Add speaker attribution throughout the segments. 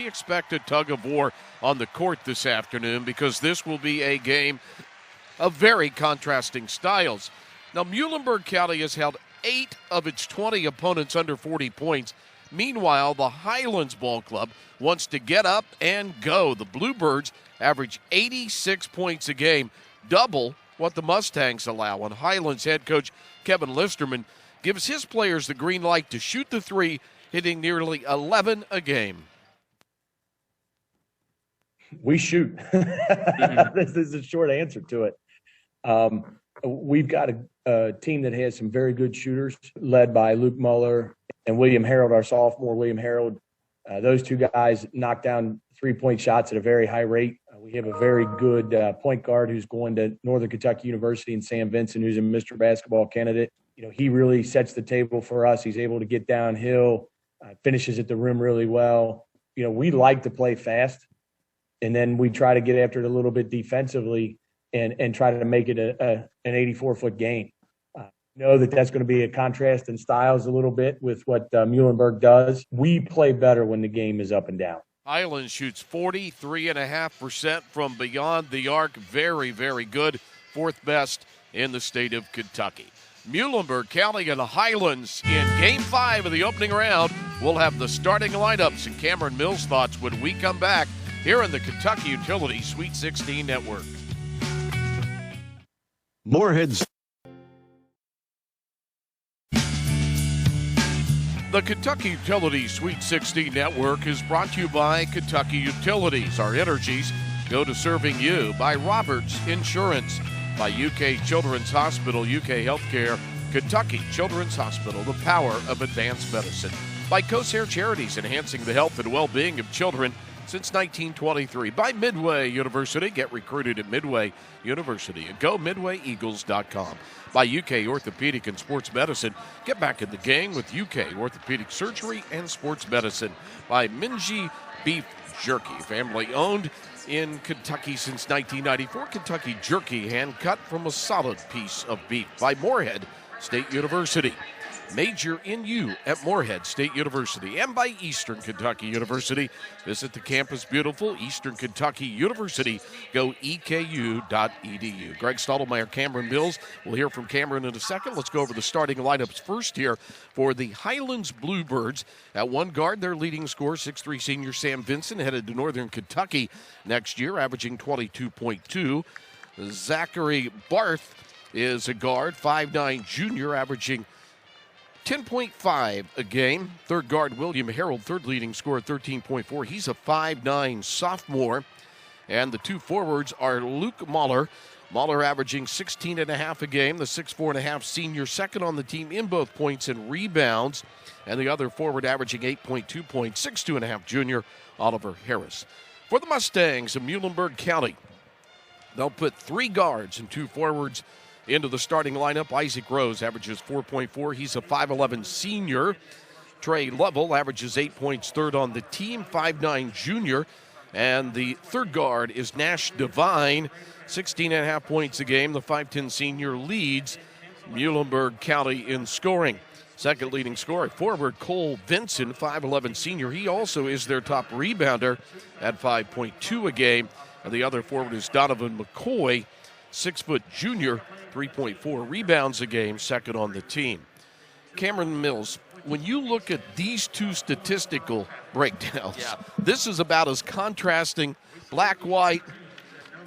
Speaker 1: we expect a tug of war on the court this afternoon because this will be a game of very contrasting styles. Now, Muhlenburg County has held 8 of its 20 opponents under 40 points. Meanwhile, the Highlands Ball Club wants to get up and go. The Bluebirds average 86 points a game, double what the Mustangs allow. And Highlands head coach Kevin Listerman gives his players the green light to shoot the three, hitting nearly 11 a game.
Speaker 2: We shoot. This is a short answer to it. We've got a team that has some very good shooters, led by Luke Muller and William Harold, our sophomore. William Harold, those two guys knock down three-point shots at a very high rate. We have a very good point guard who's going to Northern Kentucky University, and Sam Vincent, who's a Mr. Basketball candidate. You know, he really sets the table for us. He's able to get downhill, finishes at the rim really well. You know, we like to play fast, and then we try to get after it a little bit defensively and try to make it an 84-foot game. Know that that's going to be a contrast in styles a little bit with what Muhlenburg does. We play better when the game is up and down.
Speaker 1: Highlands shoots 43.5% from beyond the arc. Very, very good. 4th best in the state of Kentucky. Muhlenburg County and the Highlands in Game 5 of the opening round. We'll have the starting lineups and Cameron Mills' thoughts when we come back here in the Kentucky Utility Sweet 16 Network.
Speaker 3: Moorhead's.
Speaker 1: The Kentucky Utility Sweet 16 Network is brought to you by Kentucky Utilities. Our energies go to serving you. By Roberts Insurance. By UK Children's Hospital, UK Healthcare. Kentucky Children's Hospital, the power of advanced medicine. By Corsair Charities, enhancing the health and well-being of children since 1923. By Midway University. Get recruited at Midway University and go midwayeagles.com. By UK Orthopedic and Sports Medicine. Get back in the game with UK Orthopedic Surgery and Sports Medicine. By Minji Beef Jerky, family owned in Kentucky since 1994. Kentucky Jerky, hand cut from a solid piece of beef. By Moorhead State University. Major in you at Moorhead State University. And by Eastern Kentucky University. Visit the campus beautiful Eastern Kentucky University. Go EKU.edu. Greg Stottlemyre, Cameron Mills. We'll hear from Cameron in a second. Let's go over the starting lineups first here for the Highlands Bluebirds. At one guard, their leading scorer, 6'3" senior Sam Vincent, headed to Northern Kentucky next year, averaging 22.2. Zachary Barth is a guard, 5'9" junior, averaging 10.5 a game. Third guard, William Harold, third leading scorer, 13.4. He's a 5'9" sophomore. And the two forwards are Luke Muller. Muller averaging 16.5 a game. The 6'4.5" senior, second on the team in both points and rebounds. And the other forward averaging 8.2 points, 6'2.5" junior, Oliver Harris. For the Mustangs of Muhlenburg County, they'll put 3 guards and 2 forwards into the starting lineup. Isaac Rose averages 4.4. He's a 5'11" senior. Trey Lovell averages 8 points, third on the team, 5'9" junior. And the third guard is Nash Devine, 16.5 points a game. The 5'10" senior leads Muhlenburg County in scoring. Second leading scorer, forward Cole Vinson, 5'11" senior. He also is their top rebounder at 5.2 a game. And the other forward is Donovan McCoy, 6' junior, 3.4 rebounds a game, second on the team. Cameron Mills, when you look at these two statistical breakdowns, this is about as contrasting black-white,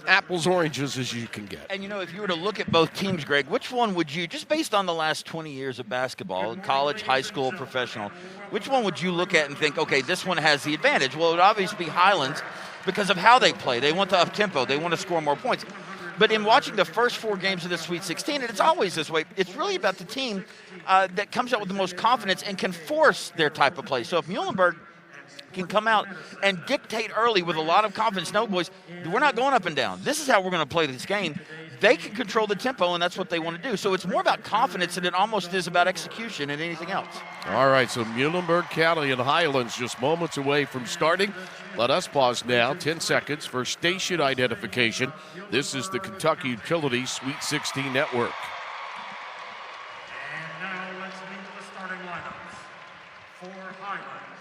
Speaker 1: apples-oranges as you can get.
Speaker 4: And, you know, if you were to look at both teams, Greg, which one would you, just based on the last 20 years of basketball, college, high school, professional, which one would you look at and think, okay, this one has the advantage? Well, it would obviously be Highlands because of how they play. They want to up-tempo. They want to score more points. But in watching the first 4 games of the Sweet 16, and it's always this way, it's really about the team that comes out with the most confidence and can force their type of play. So if Muhlenburg can come out and dictate early with a lot of confidence, no, boys, we're not going up and down. This is how we're going to play this game. They can control the tempo, and that's what they want to do. So it's more about confidence than it almost is about execution and anything else. All
Speaker 1: right, so Muhlenburg County and Highlands just moments away from starting. Let us pause now, 10 seconds for station identification. This is the Kentucky Utility Sweet 16 Network.
Speaker 5: And now let's meet the starting lineups for Highlands.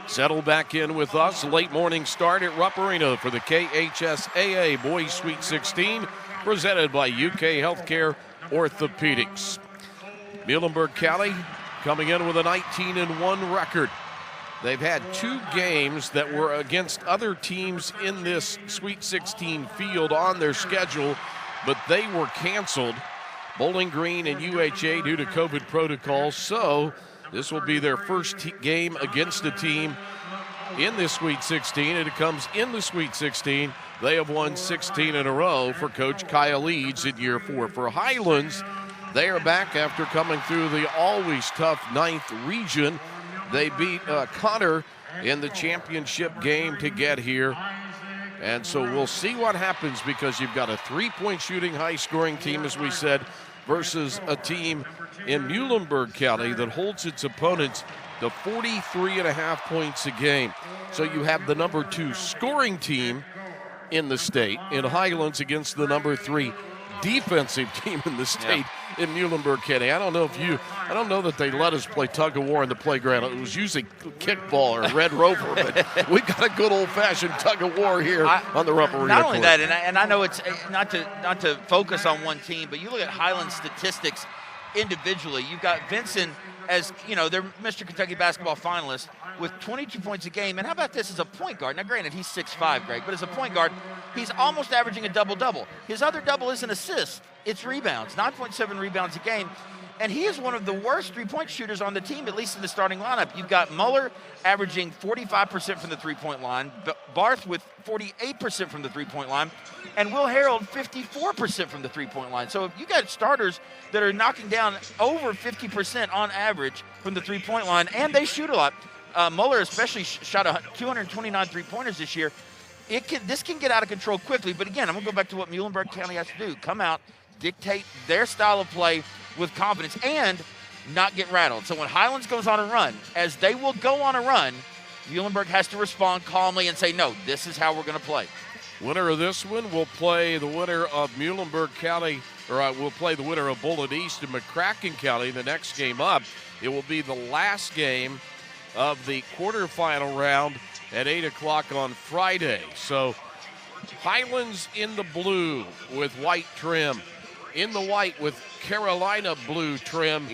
Speaker 1: Settle back in with us. Late morning start at Rupp Arena for the KHSAA Boys Sweet 16, presented by UK Healthcare Orthopedics. Muhlenburg County coming in with a 19-1 record. They've had 2 games that were against other teams in this Sweet 16 field on their schedule, but they were canceled. Bowling Green and UHA due to COVID protocols. So this will be their first game against a team in this Sweet 16, and it comes in the Sweet 16. They have won 16 in a row for Coach Kyle Eads in year 4. For Highlands, they are back after coming through the always tough 9th region. They beat Connor in the championship game to get here. And so we'll see what happens, because you've got a 3-point shooting, high-scoring team, as we said, versus a team in Muhlenburg County that holds its opponents to 43.5 points a game. So you have the number 2 scoring team in the state in Highlands against the number 3 defensive team in the state in Muhlenburg County. I don't know that they let us play tug of war in the playground. It was usually kickball or Red Rover, but we got a good old-fashioned tug of war here on the Rupp Arena.
Speaker 4: Not only that, and I know it's not to focus on one team, but you look at Highlands statistics individually. You've got Vincent as, they're Mr. Kentucky basketball finalist with 22 points a game. And how about this as a point guard? Now, granted, he's 6'5", Greg, but as a point guard, he's almost averaging a double-double. His other double isn't assists, it's rebounds, 9.7 rebounds a game. And he is one of the worst three-point shooters on the team, at least in the starting lineup. You've got Muller averaging 45% from the three-point line, Barth with 48% from the three-point line, and Will Harold 54% from the three-point line. So if you got starters that are knocking down over 50% on average from the three-point line, and they shoot a lot. Muller especially shot 229 three-pointers this year. This can get out of control quickly. But again, I'm going to go back to what Muhlenburg County has to do. Come out, dictate their style of play with confidence, and not get rattled. So when Highlands goes on a run, as they will go on a run, Muhlenburg has to respond calmly and say, no, this is how we're going to play.
Speaker 1: Winner of this one will play the winner of Muhlenburg County, or we'll play the winner of Bullitt East and McCracken County the next game up. It will be the last game of the quarterfinal round at 8 o'clock on Friday. So Highlands in the blue with white trim. In the white with Carolina blue trim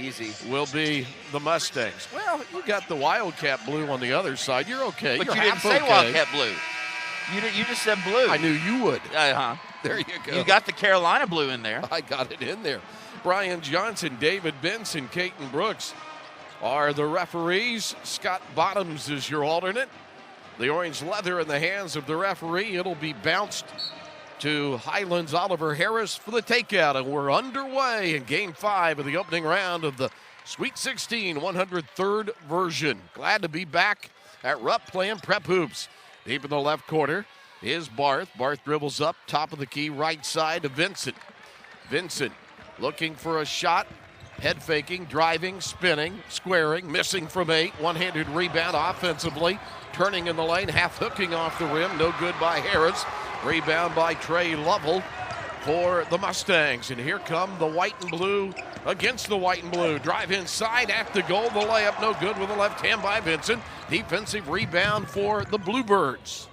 Speaker 1: will be the Mustangs. Well, you got the Wildcat blue on the other side. You're okay.
Speaker 4: But
Speaker 1: You're
Speaker 4: you didn't say Wildcat blue. You just said blue.
Speaker 1: I knew you would.
Speaker 4: Uh-huh.
Speaker 1: There you go.
Speaker 4: You got the Carolina blue in there.
Speaker 1: I got it in there. Brian Johnson, David Benson, Caton Brooks are the referees. Scott Bottoms is your alternate. The orange leather in the hands of the referee. It'll be bounced to Highlands' Oliver Harris for the takeout, and we're underway in Game 5 of the opening round of the Sweet 16 103rd version. Glad to be back at Rupp playing prep hoops. Deep in the left corner is Barth. Barth dribbles up, top of the key, right side to Vincent. Vincent looking for a shot, head faking, driving, spinning, squaring, missing from 8. One-handed rebound offensively, turning in the lane, half hooking off the rim, no good by Harris. Rebound by Trey Lovell for the Mustangs. And here come the white and blue against the white and blue. Drive inside at the goal. The layup no good with the left hand by Vincent. Defensive rebound for the Bluebirds.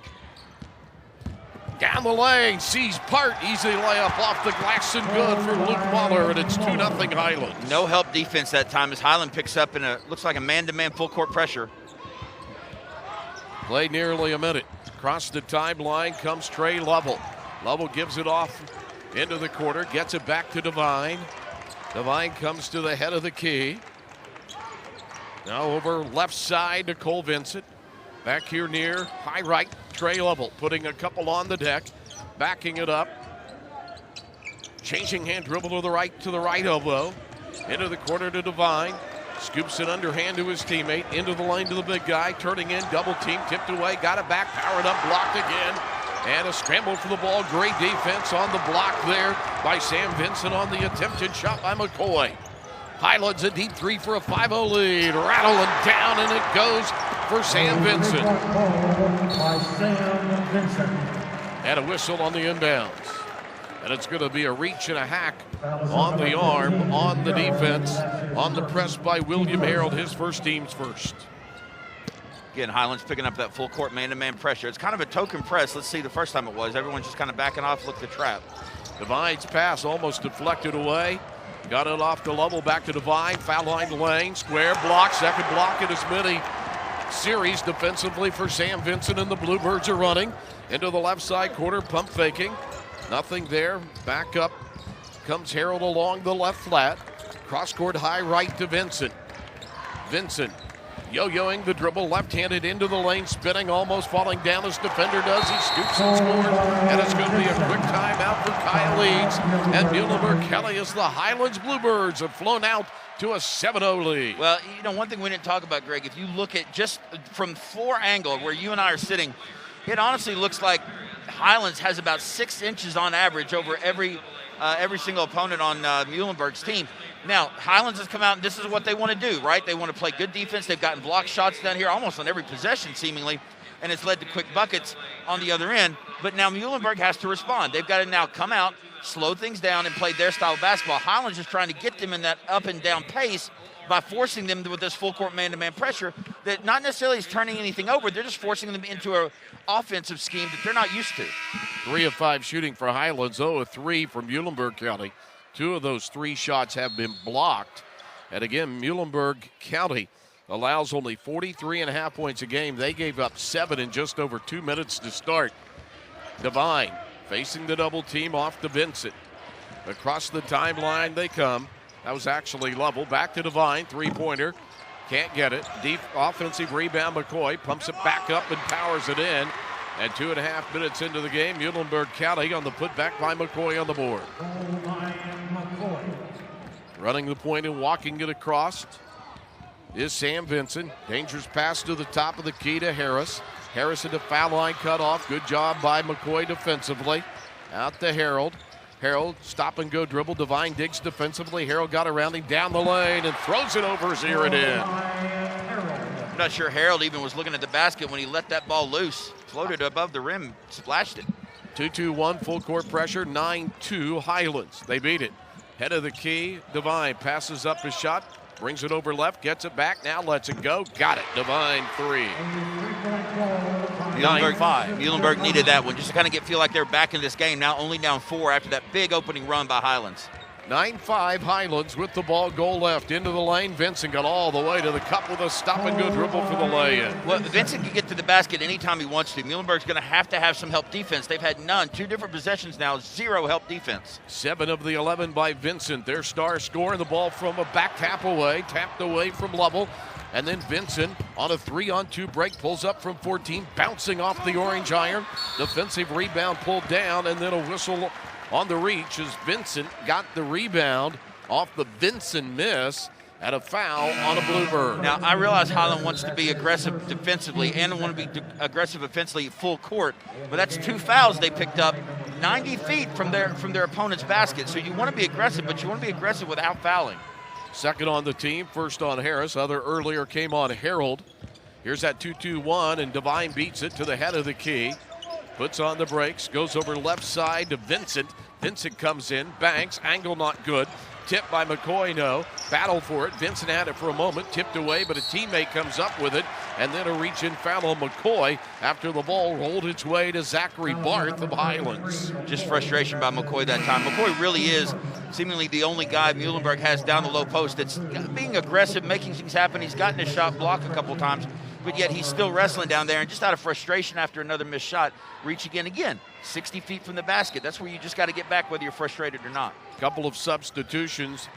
Speaker 1: Down the lane, sees Part. Easy layup off the glass and good for Luke Muller, and it's 2-0 Highlands.
Speaker 4: No help defense that time as Highland picks up in looks like a man-to-man full court pressure.
Speaker 1: Play nearly a minute. Across the timeline comes Trey Lovell. Lovell gives it off into the corner, gets it back to Devine. Devine comes to the head of the key. Now over left side to Cole Vincent. Back here near high right, Trey Lovell putting a couple on the deck, backing it up. Changing hand dribble to the right elbow. Into the corner to Devine. Scoops it underhand to his teammate, into the lane to the big guy, turning in, double team, tipped away, got it back, powered up, blocked again, and a scramble for the ball. Great defense on the block there by Sam Vincent on the attempted shot by McCoy. Highlands a deep three for a 5-0 lead, rattling down, and it goes for Sam Vincent. And a whistle on the inbounds. And it's going to be a reach and a hack on the arm, on the defense, on the press by William Harold, his first team's first.
Speaker 4: Again, Highlands picking up that full court man-to-man pressure. It's kind of a token press. Let's see the first time it was. Everyone's just kind of backing off, look the trap.
Speaker 1: Divine's pass almost deflected away. Got it off the level, back to Divine. Foul line to Lane, square block, second block in as many series defensively for Sam Vincent, and the Bluebirds are running into the left side corner, pump faking. Nothing there. Back up comes Harold along the left flat. Cross court high right to Vincent. Vincent yo-yoing the dribble, left-handed into the lane, spinning, almost falling down as defender does. He scoops and scores, and it's going to be a quick timeout for Kyle Leeds. And Muhlenburg Kelly as the Highlands Bluebirds have flown out to a 7-0 lead.
Speaker 4: Well, you know, one thing we didn't talk about, Greg, if you look at just from floor angle where you and I are sitting, it honestly looks like Highlands has about 6 inches on average over every single opponent on Muhlenburg's team. Now, Highlands has come out, and this is what they want to do, right? They want to play good defense. They've gotten block shots down here almost on every possession, seemingly, and it's led to quick buckets on the other end. But now Muhlenburg has to respond. They've got to now come out, slow things down, and play their style of basketball. Highlands is trying to get them in that up and down pace by forcing them with this full court man-to-man pressure that not necessarily is turning anything over. They're just forcing them into an offensive scheme that they're not used to.
Speaker 1: 3 of 5 shooting for Highlands, 0 of 3 from Muhlenburg County. 2 of those 3 shots have been blocked. And again, Muhlenburg County allows only 43.5 points a game. They gave up 7 in just over 2 minutes to start. Divine facing the double team off to Vincent. Across the timeline they come. That was actually level. Back to Divine, three-pointer. Can't get it. Deep offensive rebound, McCoy pumps it back up and powers it in. And 2.5 minutes into the game, Muhlenburg County on the putback by McCoy on the board. Running the point and walking it across is Sam Vincent. Dangerous pass to the top of the key to Harris. Harris into foul line cut off. Good job by McCoy defensively. Out to Harold. Harold, stop and go dribble. Divine digs defensively. Harold got around him down the lane and throws it over, zero it in.
Speaker 4: I'm not sure Harold even was looking at the basket when he let that ball loose. Floated above the rim, splashed it.
Speaker 1: 2-2-1, full court pressure, 9-2 Highlands. They beat it. Head of the key, Divine passes up his shot, brings it over left, gets it back, now lets it go. Got it, Divine 3. 9-5.
Speaker 4: Muhlenburg needed that one just to kind of feel like they're back in this game. Now only down 4 after that big opening run by Highlands.
Speaker 1: 9-5 Highlands with the ball, goal left into the lane. Vincent got all the way to the cup with a stop-and-go dribble for the lay-in.
Speaker 4: Well, Vincent can get to the basket anytime he wants to. Muhlenburg's going to have some help defense. They've had none. 2 different possessions now, 0 help defense.
Speaker 1: 7 of the 11 by Vincent. Their star scoring the ball from a back tapped away from Lovell. And then Vincent on a 3-on-2 break pulls up from 14, bouncing off the orange iron. Defensive rebound pulled down, and then a whistle on the reach as Vincent got the rebound off the Vincent miss and a foul on a Bluebird.
Speaker 4: Now, I realize Highland wants to be aggressive defensively and want to be aggressive offensively full court, but that's 2 fouls they picked up 90 feet from their opponent's basket. So you want to be aggressive, but you want to be aggressive without fouling.
Speaker 1: Second on the team, first on Harris. Other earlier came on Harold. Here's that 2-2-1, and Divine beats it to the head of the key. Puts on the brakes, goes over left side to Vincent. Vincent comes in, banks, angle not good. Tipped by McCoy, no. Battle for it. Vincent had it for a moment, tipped away, but a teammate comes up with it. And then a reach-in foul on McCoy after the ball rolled its way to Zachary Barth of Highlands.
Speaker 4: Just frustration by McCoy that time. McCoy really is seemingly the only guy Muhlenburg has down the low post that's being aggressive, making things happen. He's gotten his shot blocked a couple times, but yet he's still wrestling down there, and just out of frustration after another missed shot, reach again, 60 feet from the basket. That's where you just got to get back whether you're frustrated or not.
Speaker 1: Couple of substitutions.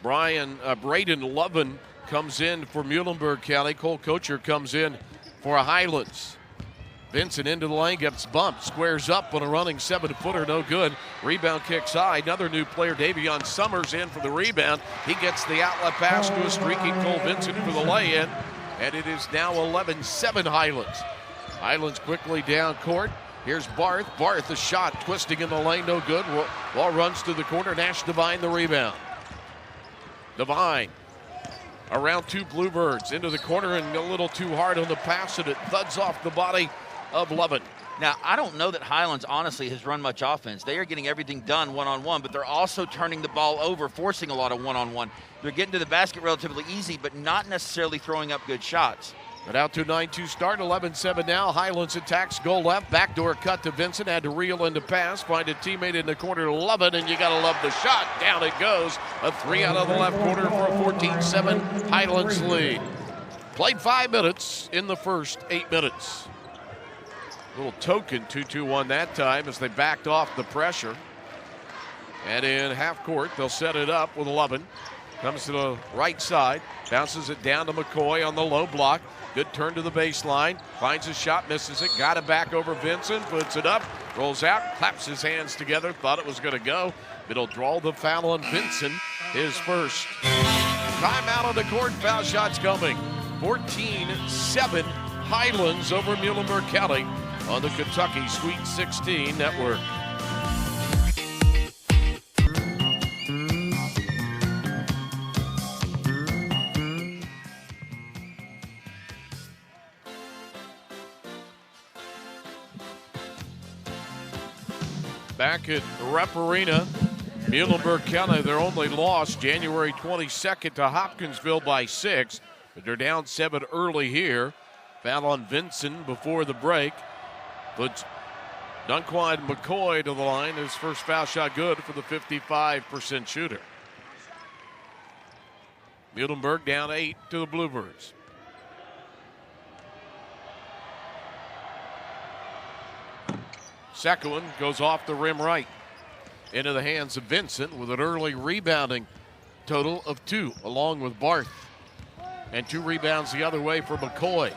Speaker 1: Braden Lovin comes in for Muhlenburg County. Cole Kocher comes in for Highlands. Vincent into the lane, gets bumped, squares up on a running 7-footer, no good. Rebound kicks high. Another new player, Davion Summers, in for the rebound. He gets the outlet pass to a streaking Cole Vincent for the lay-in. And it is now 11-7 Highlands. Highlands quickly down court. Here's Barth. Barth, a shot, twisting in the lane, no good. Ball runs to the corner. Nash Divine the rebound. Divine around 2 Bluebirds into the corner and a little too hard on the pass, and it thuds off the body of Lovin.
Speaker 4: Now, I don't know that Highlands honestly has run much offense. They are getting everything done one-on-one, but they're also turning the ball over, forcing a lot of one-on-one. They're getting to the basket relatively easy, but not necessarily throwing up good shots.
Speaker 1: But out to 9-2 start, 11-7 now. Highlands attacks, goal left, backdoor cut to Vincent, had to reel in the pass, find a teammate in the corner to love it, and you gotta love the shot. Down it goes. A 3 out of the left corner for a 14-7 Highlands lead. Played 5 minutes in the first 8 minutes. Little token 2-2-1 that time as they backed off the pressure. And in half court, they'll set it up with 11. Comes to the right side, bounces it down to McCoy on the low block. Good turn to the baseline, finds a shot, misses it, got it back over Vincent, puts it up, rolls out, claps his hands together, thought it was going to go. It'll draw the foul on Vincent, his first. Timeout on the court, foul shots coming. 14-7 Highlands over Muhlenburg County on the Kentucky Sweet 16 Network. Back at Rep Arena, Muhlenburg County, their only loss, January 22nd to Hopkinsville by 6. But they're down 7 early here. Foul on Vincent before the break. Puts Dunquine McCoy to the line. His first foul shot good for the 55% shooter. Muhlenburg down 8 to the Bluebirds. Second one goes off the rim right into the hands of Vincent with an early rebounding total of 2 along with Barth. And 2 rebounds the other way for McCoy.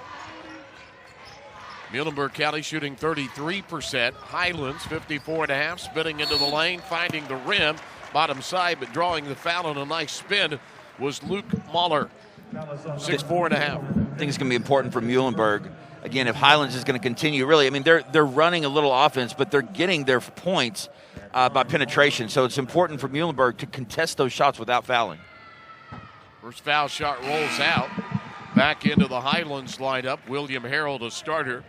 Speaker 1: Muhlenburg County shooting 33%. Highlands 54.5, spinning into the lane, finding the rim. Bottom side, but drawing the foul on a nice spin was Luke Mahler. 6'4.5.
Speaker 4: I think it's going to be important for Muhlenburg. Again, if Highlands is going to continue, really, I mean, they're running a little offense, but they're getting their points by penetration. So it's important for Muhlenburg to contest those shots without fouling.
Speaker 1: First foul shot rolls out. Back into the Highlands lineup. William Harold, a starter.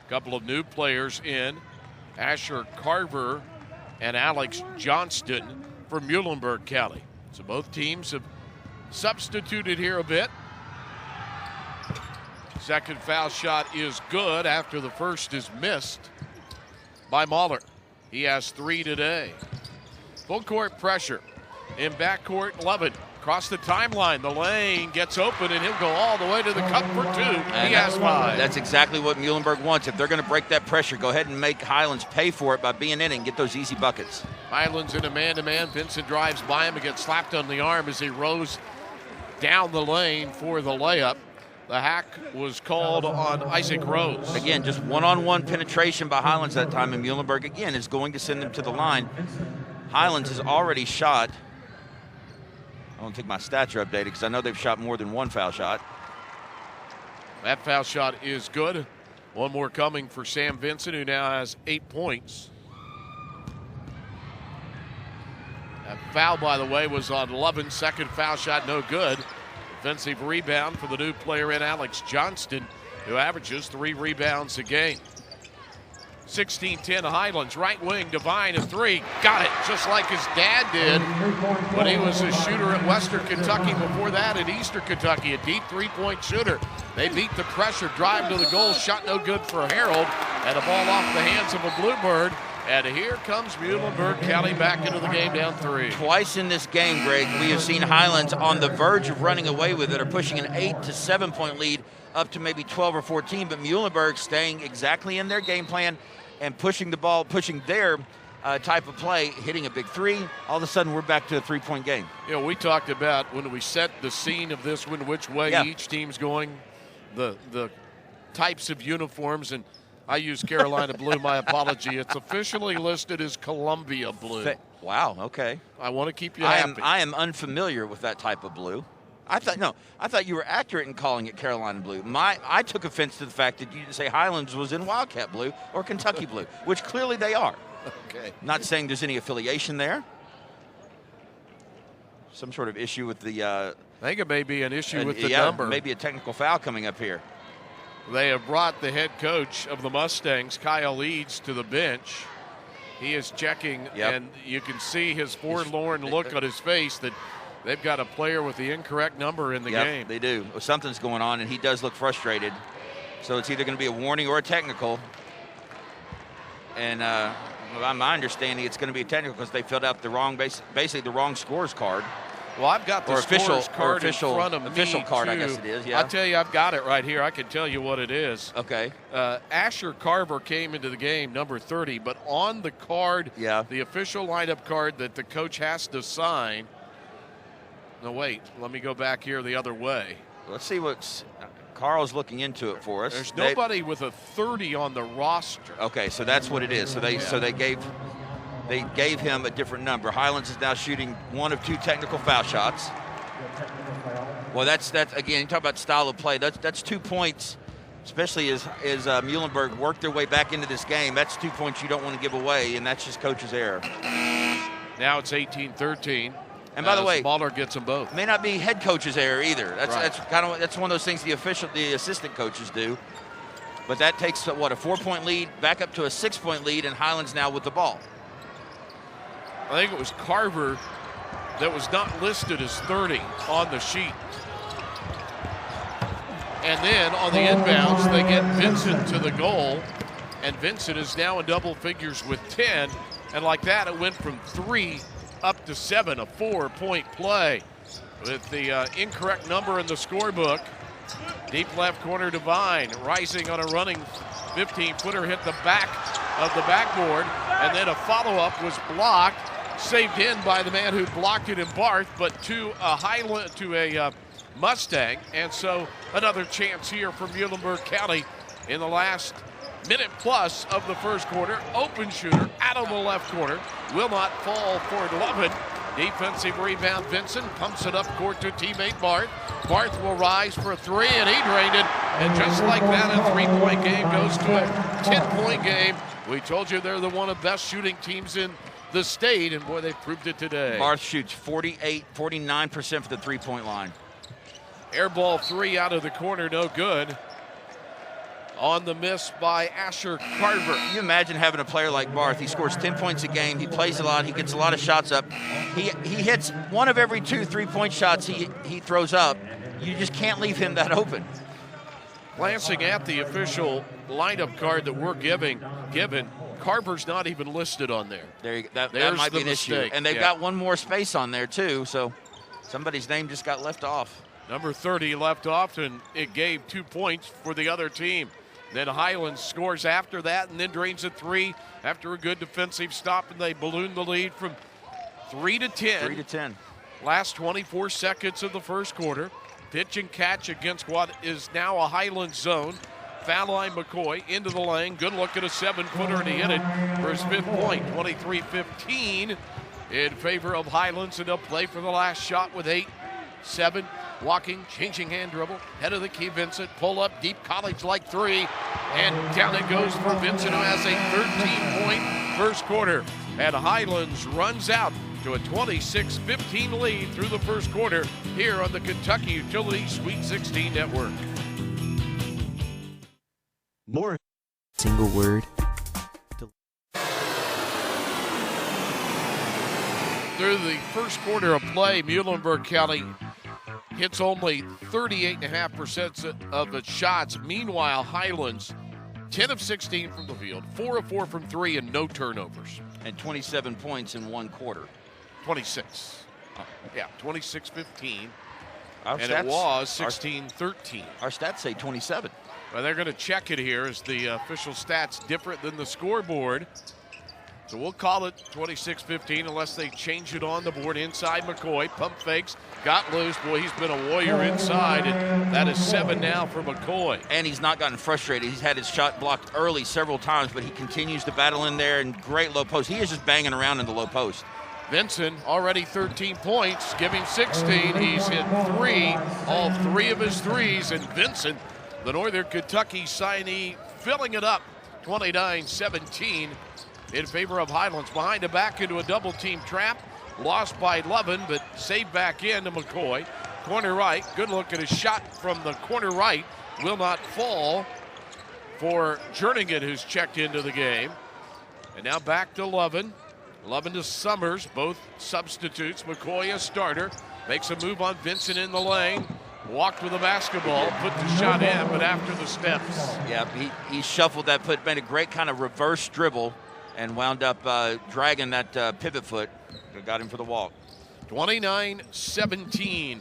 Speaker 1: A couple of new players in. Asher Carver and Alex Johnston for Muhlenburg County. So both teams have substituted here a bit. Second foul shot is good after the first is missed by Mahler. He has 3 today. Full court pressure. In backcourt, Levin. Across the timeline, the lane gets open, and he'll go all the way to the cup for 2.
Speaker 4: And
Speaker 1: he has 5.
Speaker 4: That's exactly what Muhlenburg wants. If they're going to break that pressure, go ahead and make Highlands pay for it by being in it and get those easy buckets.
Speaker 1: Highlands in a man-to-man. Vincent drives by him and gets slapped on the arm as he rose down the lane for the layup. The hack was called on Isaac Rose.
Speaker 4: Again, just one-on-one penetration by Highlands that time, and Muhlenburg, again, is going to send them to the line. Highlands has already shot. I want to take my stats are updated because I know they've shot more than 1 foul shot.
Speaker 1: That foul shot is good. One more coming for Sam Vincent, who now has 8 points. That foul, by the way, was on 11. Second foul shot, no good. Defensive rebound for the new player in Alex Johnston, who averages 3 rebounds a game. 16-10 Highlands, right wing, Devine, a 3. Got it, just like his dad did when he was a shooter at Western Kentucky. Before that at Eastern Kentucky, a deep 3-point shooter. They beat the pressure, drive to the goal, shot no good for Harold, and a ball off the hands of a Bluebird. And here comes Muhlenburg County back into the game down 3.
Speaker 4: Twice in this game, Greg, we have seen Highlands on the verge of running away with it, or pushing an 8 to 7 point lead up to maybe 12 or 14, but Muhlenburg staying exactly in their game plan and pushing the ball, pushing their type of play, hitting a big 3. All of a sudden, we're back to a 3-point game.
Speaker 1: You know, we talked about when we set the scene of this one, which way each team's going, the types of uniforms, and I use Carolina blue, my apology. It's officially listed as Columbia blue.
Speaker 4: Wow, okay.
Speaker 1: I want to keep you happy.
Speaker 4: I am unfamiliar with that type of blue. I thought you were accurate in calling it Carolina blue. I took offense to the fact that you didn't say Highlands was in Wildcat blue or Kentucky blue, which clearly they are.
Speaker 1: Okay.
Speaker 4: Not saying there's any affiliation there. Some sort of issue with the
Speaker 1: I think it may be an issue with the number.
Speaker 4: Maybe a technical foul coming up here.
Speaker 1: They have brought the head coach of the Mustangs, Kyle Eads, to the bench. He is checking, and you can see his forlorn look on his face that They've got a player with the incorrect number in the game.
Speaker 4: They do. Well, something's going on, and he does look frustrated. So it's either going to be a warning or a technical. And by my understanding, it's going to be a technical because they filled out the wrong, basically the wrong scores card.
Speaker 1: Well, I've got the scores card in front of me,
Speaker 4: official card,
Speaker 1: too.
Speaker 4: I guess it is, yeah.
Speaker 1: I'll tell you, I've got it right here. I can tell you what it is.
Speaker 4: Okay.
Speaker 1: Asher Carver came into the game, number 30, but on the card, the official lineup card that the coach has to sign. No, wait, let me go back here the other way.
Speaker 4: Let's see what's Carl's looking into it for us.
Speaker 1: There's nobody with a 30 on the roster.
Speaker 4: Okay, so that's what it is. So they gave him a different number. Highlands is now shooting 1 of 2 technical foul shots. Well, that's again, you talk about style of play. That's 2 points, especially as Muhlenburg worked their way back into this game. That's 2 points you don't want to give away, and that's just coach's error.
Speaker 1: Now it's 18-13.
Speaker 4: And by the way,
Speaker 1: Smaller gets them both.
Speaker 4: May not be head coach's error either. That's
Speaker 1: right.
Speaker 4: that's one of those things the assistant coaches do. But that takes a 4-point lead back up to a 6-point lead, and Highlands now with the ball.
Speaker 1: I think it was Carver that was not listed as 30 on the sheet. And then on the inbounds, they get Vincent to the goal, and Vincent is now in double figures with 10. And like that, it went from 3 up to 7, a 4-point play with the incorrect number in the scorebook. Deep left corner, Devine rising on a running 15-footer, hit the back of the backboard, and then a follow-up was blocked, saved in by the man who blocked it in Barth, but to a Mustang. And so another chance here for Muhlenburg County in the last minute plus of the first quarter. Open shooter out of the left corner. Will not fall for Lovin. Defensive rebound. Vincent pumps it up court to teammate Barth. Barth will rise for a 3, and he drained it. And just like that, a 3-point game goes to a 10-point game. We told you they're one of the best shooting teams in the state, and boy, they proved it today.
Speaker 4: Barth shoots 49% for the 3-point line.
Speaker 1: Air ball 3 out of the corner, no good. On the miss by Asher Carver.
Speaker 4: Can you imagine having a player like Barth? He scores 10 points a game. He plays a lot. He gets a lot of shots up. He hits 1 of every 2 3-point shots he throws up. You just can't leave him that open.
Speaker 1: Glancing at the official lineup card that we're given, Carver's not even listed on there.
Speaker 4: That might be an issue. And they've got one more space on there, too, so somebody's name just got left off.
Speaker 1: Number 30 left off, and it gave 2 points for the other team. Then Highlands scores after that and then drains a 3 after a good defensive stop, and they balloon the lead from 3 to 10.
Speaker 4: 3 to 10.
Speaker 1: Last 24 seconds of the first quarter. Pitch and catch against what is now a Highlands zone. Foul line McCoy into the lane. Good look at a 7-footer, and he hit it for his 5th point. 23-15 in favor of Highlands, and they'll play for the last shot with 8, 7. Walking, changing hand dribble, head of the key, Vincent, pull up, deep college-like 3, and down it goes for Vincent, who has a 13-point first quarter. And Highlands runs out to a 26-15 lead through the first quarter here on the Kentucky Utility Sweet 16 Network.
Speaker 3: More single word.
Speaker 1: Through the first quarter of play, Muhlenburg County hits only 38.5% of its shots. Meanwhile, Highlands, 10 of 16 from the field, 4 of 4 from 3, and no turnovers.
Speaker 4: And 27 points in one quarter.
Speaker 1: 26. Yeah, 26-15.
Speaker 4: And
Speaker 1: it was 16-13.
Speaker 4: Our stats say 27.
Speaker 1: Well, they're going to check it here as the official stats different than the scoreboard. So we'll call it 26-15 unless they change it on the board. Inside McCoy, pump fakes, got loose. Boy, he's been a warrior inside, and that is 7 now for McCoy.
Speaker 4: And he's not gotten frustrated. He's had his shot blocked early several times, but he continues to battle in there, and great low post. He is just banging around in the low post.
Speaker 1: Vincent already 13 points, give him 16. He's hit 3, all 3 of his threes, and Vincent, the Northern Kentucky signee, filling it up 29-17. In favor of Highlands. Behind the back into a double-team trap. Lost by Lovin, but saved back in to McCoy. Corner right. Good look at his shot from the corner right. Will not fall for Jerningen, who's checked into the game. And now back to Lovin. Lovin to Summers, both substitutes. McCoy a starter. Makes a move on Vincent in the lane. Walked with the basketball, put the shot in, but after the steps.
Speaker 4: Yeah, he shuffled that foot, made a great kind of reverse dribble, and wound up dragging that pivot foot. Got him for the walk.
Speaker 1: 29-17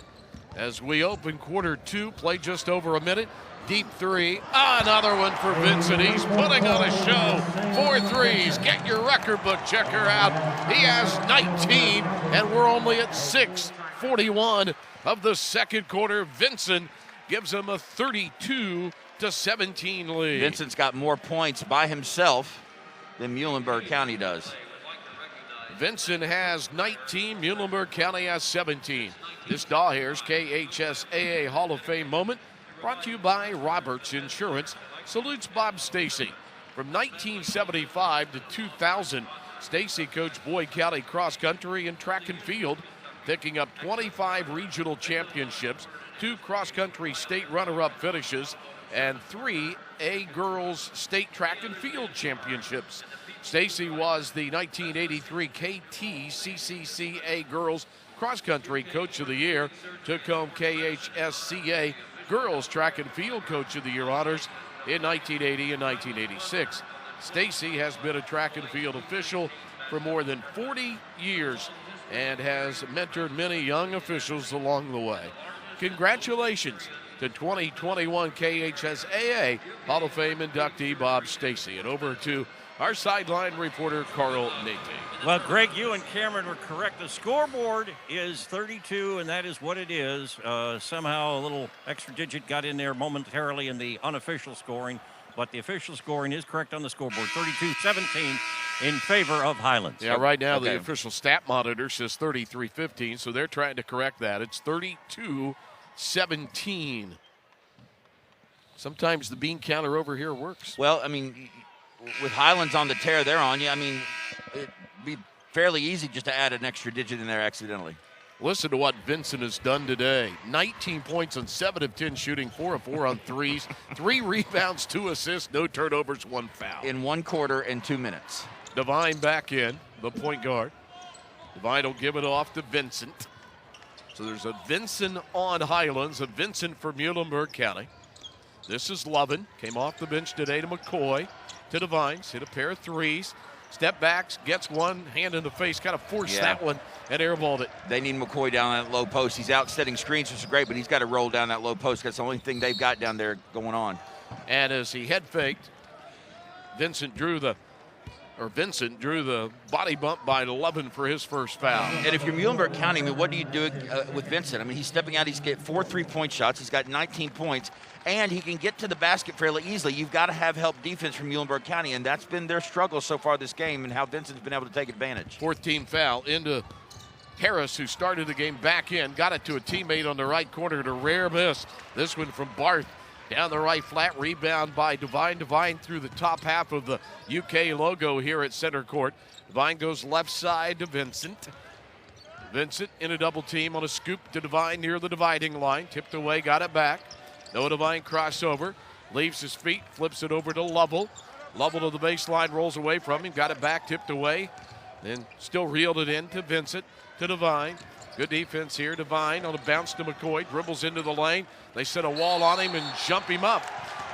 Speaker 1: as we open quarter 2. Play just over a minute. Deep three. Another one for Vincent. He's putting on a show. 4 threes. Get your record book checker out. He has 19, and we're only at 6:41 of the second quarter. Vincent gives him a 32-17 lead.
Speaker 4: Vincent's got more points by himself than Muhlenburg County does.
Speaker 1: Vincent has 19. Muhlenburg County has 17. This Dawhare's KHSAA Hall of Fame moment brought to you by Roberts Insurance. Salutes Bob Stacy. From 1975 to 2000, Stacy coached Boyd County cross country and track and field, picking up 25 regional championships, 2 cross-country state runner-up finishes, and 3 A girls state track and field championships. Stacy was the 1983 KHSAA Girls Cross-Country Coach of the Year, took home KHSAA Girls Track and Field Coach of the Year honors in 1980 and 1986. Stacy has been a track and field official for more than 40 years and has mentored many young officials along the way. Congratulations to 2021 KHSAA Hall of Fame inductee Bob Stacy. And over to our sideline reporter, Carl Nate.
Speaker 5: Well, Greg, you and Cameron were correct. The scoreboard is 32, and that is what it is. Somehow a little extra digit got in there momentarily in the unofficial scoring, but the official scoring is correct on the scoreboard, 32-17 in favor of Highlands.
Speaker 1: Yeah, right now the official stat monitor says 33-15, so they're trying to correct that. It's 32-17. Sometimes the bean counter over here works.
Speaker 4: Well, I mean, with Highlands on the tear they're on, I mean, it'd be fairly easy just to add an extra digit in there accidentally.
Speaker 1: Listen to what Vincent has done today. 19 points on 7 of 10 shooting, 4 of 4 on threes, 3 rebounds, 2 assists, no turnovers, 1 foul.
Speaker 4: In 1 quarter and 2 minutes.
Speaker 1: Devine back in, the point guard. Devine will give it off to Vincent. So there's a Vincent on Highlands, a Vincent for Muhlenburg County. This is Lovin, came off the bench today to McCoy. To Devines, hit a pair of threes, step backs, gets one, hand in the face, kind of forced that one and airballed it.
Speaker 4: They need McCoy down that low post. He's out setting screens, which is great, but he's got to roll down that low post. That's the only thing they've got down there going on.
Speaker 1: And as he head faked, Vincent drew the body bump by Lovin for his first foul.
Speaker 4: And if you're Muhlenburg County, I mean, what do you do with Vincent? I mean, he's stepping out. He's got 4 3-point shots. He's got 19 points, and he can get to the basket fairly easily. You've got to have help defense from Muhlenburg County, and that's been their struggle so far this game and how Vincent's been able to take advantage.
Speaker 1: 4th team foul into Harris, who started the game back in, got it to a teammate on the right corner to rare miss. This one from Barth. Down the right flat, rebound by Devine. Devine through the top half of the UK logo here at center court. Devine goes left side to Vincent. Vincent in a double team on a scoop to Devine near the dividing line. Tipped away, got it back. No Devine crossover. Leaves his feet, flips it over to Lovell. Lovell to the baseline, rolls away from him, got it back, tipped away. Then still reeled it in to Vincent, to Devine. Good defense here. Devine on a bounce to McCoy, dribbles into the lane. They set a wall on him and jump him up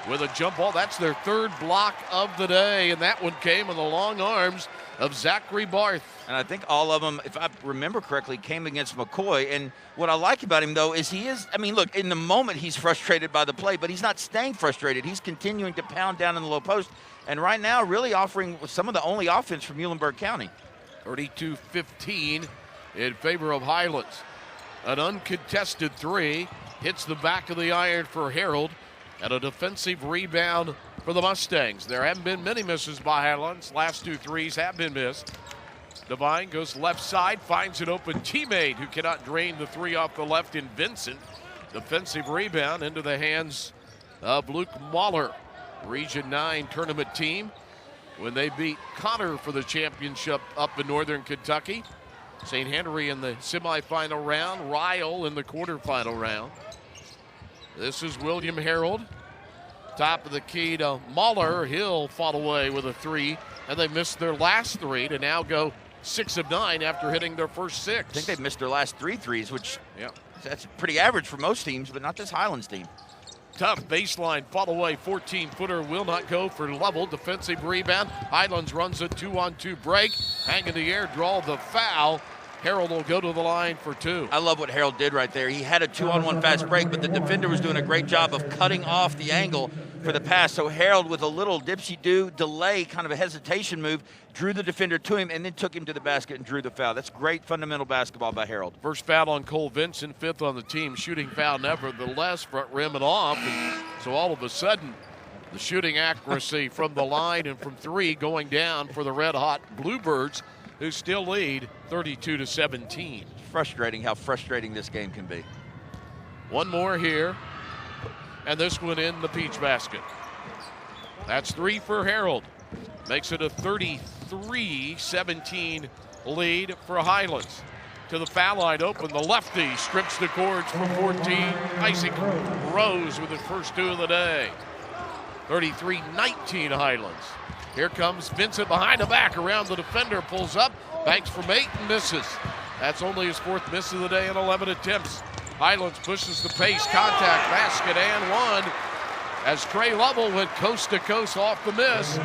Speaker 1: with a jump ball. That's their 3rd block of the day, and that one came in the long arms of Zachary Barth.
Speaker 4: And I think all of them, if I remember correctly, came against McCoy. And what I like about him, though, is look, in the moment he's frustrated by the play, but he's not staying frustrated. He's continuing to pound down in the low post, and right now really offering some of the only offense from Muhlenburg County.
Speaker 1: 32-15 in favor of Highlands. An uncontested 3 hits the back of the iron for Harold, and a defensive rebound for the Mustangs. There haven't been many misses by Highlands. Last 2 threes have been missed. Devine goes left side, finds an open teammate who cannot drain the 3 off the left in Vincent. Defensive rebound into the hands of Luke Mahler, Region 9 tournament team, when they beat Connor for the championship up in Northern Kentucky. St. Henry in the semifinal round, Ryle in the quarterfinal round. This is William Harold. Top of the key to Mahler. He'll fall away with a 3, and they missed their last 3 to now go 6 of 9 after hitting their first 6.
Speaker 4: I think they've missed their last 3 threes, which
Speaker 1: Yeah.
Speaker 4: that's pretty average for most teams, but not this Highlands team.
Speaker 1: Tough baseline fall away, 14-footer will not go for Level. Defensive rebound. Highlands runs a 2-on-2 break. Hang in the air, draw the foul. Harold will go to the line for 2.
Speaker 4: I love what Harold did right there. He had a 2-on-1 fast break, but the defender was doing a great job of cutting off the angle for the pass. So Harold, with a little dipsy-do delay, kind of a hesitation move, drew the defender to him and then took him to the basket and drew the foul. That's great fundamental basketball by Harold.
Speaker 1: First foul on Cole Vincent, 5th on the team. Shooting foul nevertheless, front rim and off. And so all of a sudden, the shooting accuracy from the line and from 3 going down for the red-hot Bluebirds, who still lead 32-17.
Speaker 4: Frustrating how frustrating this game can be.
Speaker 1: One more here, and this one in the peach basket. That's 3 for Harold. Makes it a 33-17 lead for Highlands. To the foul line open, the lefty strips the cords from 14. Isaac Rose with his first 2 of the day. 33-19 Highlands. Here comes Vincent behind the back, around the defender, pulls up, banks from 8 and misses. That's only his 4th miss of the day in 11 attempts. Highlands pushes the pace, contact, basket, and 1. As Trey Lovell went coast to coast off the miss.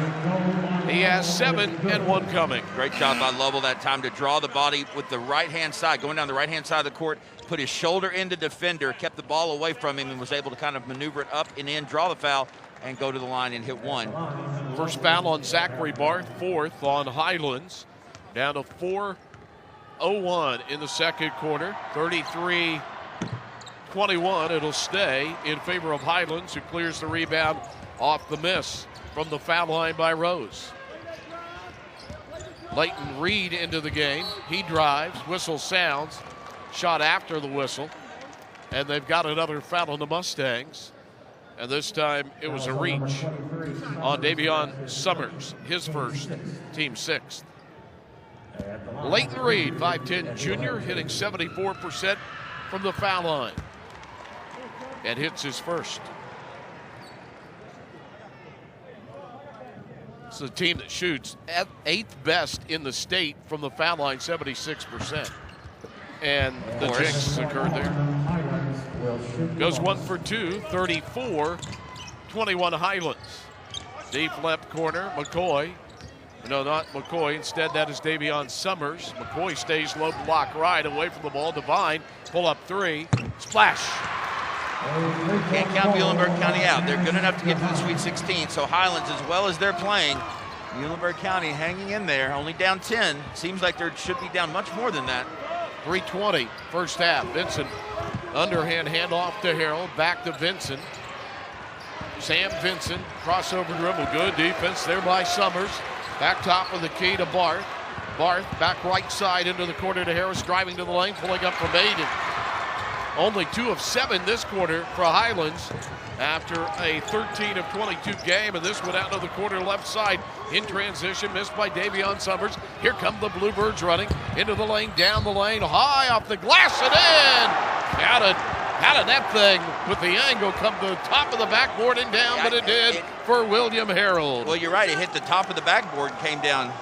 Speaker 1: He has 7 and 1 coming.
Speaker 4: Great job by Lovell that time to draw the body with the right-hand side, going down the right-hand side of the court, put his shoulder into defender, kept the ball away from him, and was able to kind of maneuver it up and in, draw the foul, and go to the line and hit 1.
Speaker 1: First foul on Zachary Barth, 4th on Highlands. Down to 4:01 in the second quarter. 33-21. It'll stay in favor of Highlands, who clears the rebound off the miss from the foul line by Rose. Leighton Reed into the game. He drives, whistle sounds, shot after the whistle. And they've got another foul on the Mustangs. And this time it was a reach on Davion Summers, his first, team 6th. Leighton Reed, 5'10 junior, hitting 74% from the foul line. And hits his first. It's a team that shoots at 8th best in the state from the foul line, 76%. And the jinx occurred there. Goes 1 for 2, 34-21 Highlands. Deep left corner, McCoy. No, not McCoy. Instead, that is Davion Summers. McCoy stays low block right, away from the ball. Devine, pull up 3, splash.
Speaker 4: Can't count Muhlenburg County out. They're good enough to get to the Sweet 16. So Highlands, as well as they're playing, Muhlenburg County hanging in there, only down 10. Seems like they should be down much more than that.
Speaker 1: 3:20 first half. Vincent, underhand handoff to Harold, back to Vincent. Sam Vincent, crossover dribble, good defense there by Summers. Back top of the key to Barth. Barth back right side into the corner to Harris, driving to the lane, pulling up from 8. Only 2 of 7 this quarter for Highlands after a 13 of 22 game, and this one out of the corner left side in transition, missed by Davion Summers. Here come the Bluebirds running into the lane, down the lane, high off the glass and in. How did that thing with the angle come to the top of the backboard and down, but it did for William Harold.
Speaker 4: Well, you're right, it hit the top of the backboard and came down.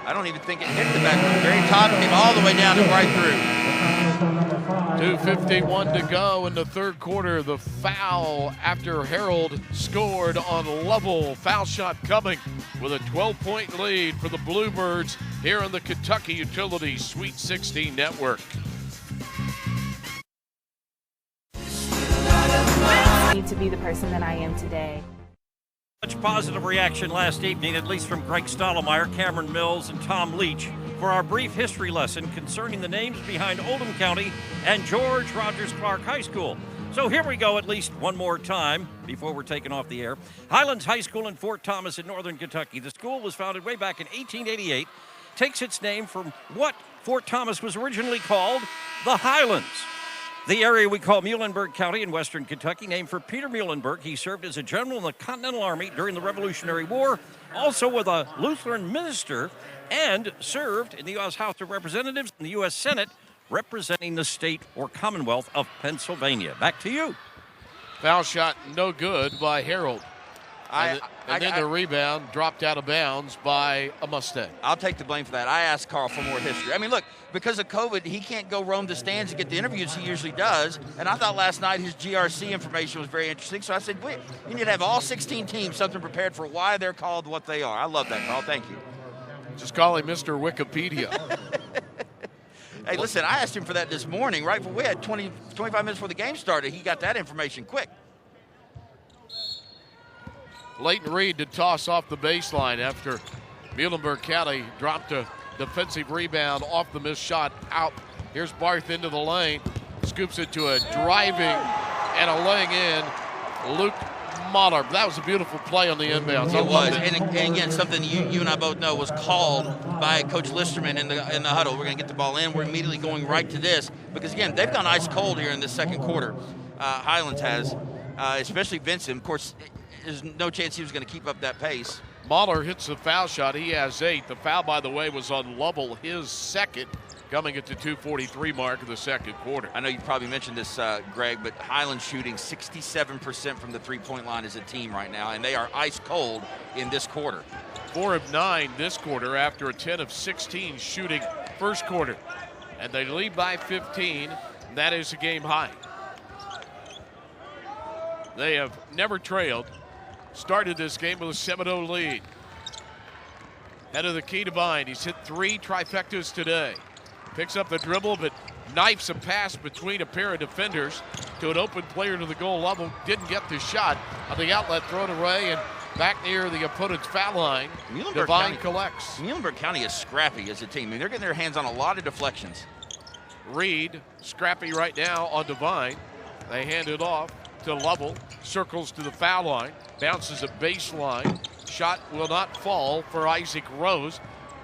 Speaker 4: I don't even think it hit the backboard. The very top, came all the way down and right through.
Speaker 1: 2:51 to go in the third quarter. The foul after Harold scored on Lovell. Foul shot coming with a 12-point lead for the Bluebirds here on the Kentucky Utilities Sweet 16 Network.
Speaker 6: Need to be the person that I am today.
Speaker 5: Much positive reaction last evening, at least from Greg Stottlemyre, Cameron Mills, and Tom Leach, for our brief history lesson concerning the names behind Oldham County and George Rogers Clark High School. So here we go at least one more time before we're taken off the air. Highlands High School in Fort Thomas in northern Kentucky. The school was founded way back in 1888, takes its name from what Fort Thomas was originally called, the Highlands. The area we call Muhlenburg County in western Kentucky, named for Peter Muhlenburg. He served as a general in the Continental Army during the Revolutionary War, also with a Lutheran minister, and served in the U.S. House of Representatives and the U.S. Senate, representing the state or Commonwealth of Pennsylvania. Back to you.
Speaker 1: Foul shot no good by Harold. And then the rebound dropped out of bounds by a Mustang.
Speaker 4: I'll take the blame for that. I asked Carl for more history. I mean, look, because of COVID, he can't go roam the stands and get the interviews he usually does. And I thought last night his GRC information was very interesting. So I said, wait, you need to have all 16 teams something prepared for why they're called what they are. I love that, Carl. Thank you.
Speaker 1: Just call him Mr. Wikipedia.
Speaker 4: Hey, listen, I asked him for that this morning, right? We had 25 minutes before the game started. He got that information quick.
Speaker 1: Leighton Reed to toss off the baseline after Muhlenburg County dropped a defensive rebound off the missed shot out. Here's Barth into the lane, scoops it to a driving and a laying in Luke Mahler. That was a beautiful play on the inbounds.
Speaker 4: It was, and again, something you and I both know was called by Coach Listerman in the huddle. We're going to get the ball in. We're immediately going right to this because, again, they've gone ice cold here in the second quarter. Highlands has, especially Vincent. Of course, there's no chance he was going to keep up that pace.
Speaker 1: Mahler hits the foul shot. He has 8. The foul, by the way, was on Lovell, his second, coming at the 2:43 mark of the second quarter.
Speaker 4: I know you probably mentioned this, Greg, but Highlands shooting 67% from the three-point line as a team right now, and they are ice cold in this quarter.
Speaker 1: 4 of 9 this quarter after a 10 of 16 shooting first quarter. And they lead by 15. That is a game high. They have never trailed. Started this game with a 7-0 lead. Head of the key to bind. He's hit 3 trifectas today. Picks up the dribble, but knifes a pass between a pair of defenders to an open player to the goal level. Didn't get the shot on the outlet, thrown away, and back near the opponent's foul line. Devine collects.
Speaker 4: Muhlenburg County is scrappy as a team. I mean, they're getting their hands on a lot of deflections.
Speaker 1: Reed, scrappy right now on Devine. They hand it off to Lovell, circles to the foul line, bounces at baseline. Shot will not fall for Isaac Rose.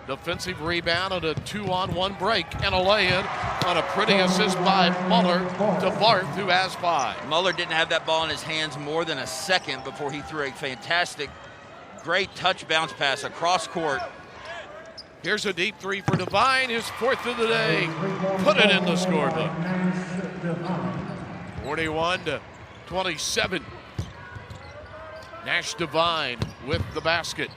Speaker 1: Defensive rebound on a 2-on-1 break and a lay-in on a pretty assist by Muller to Barth, who has 5.
Speaker 4: Muller didn't have that ball in his hands more than a second before he threw a fantastic, great touch bounce pass across court.
Speaker 1: Here's a deep 3 for Devine, his 4th of the day. Put it in the scorebook. 41-27. Nash Devine with the basket.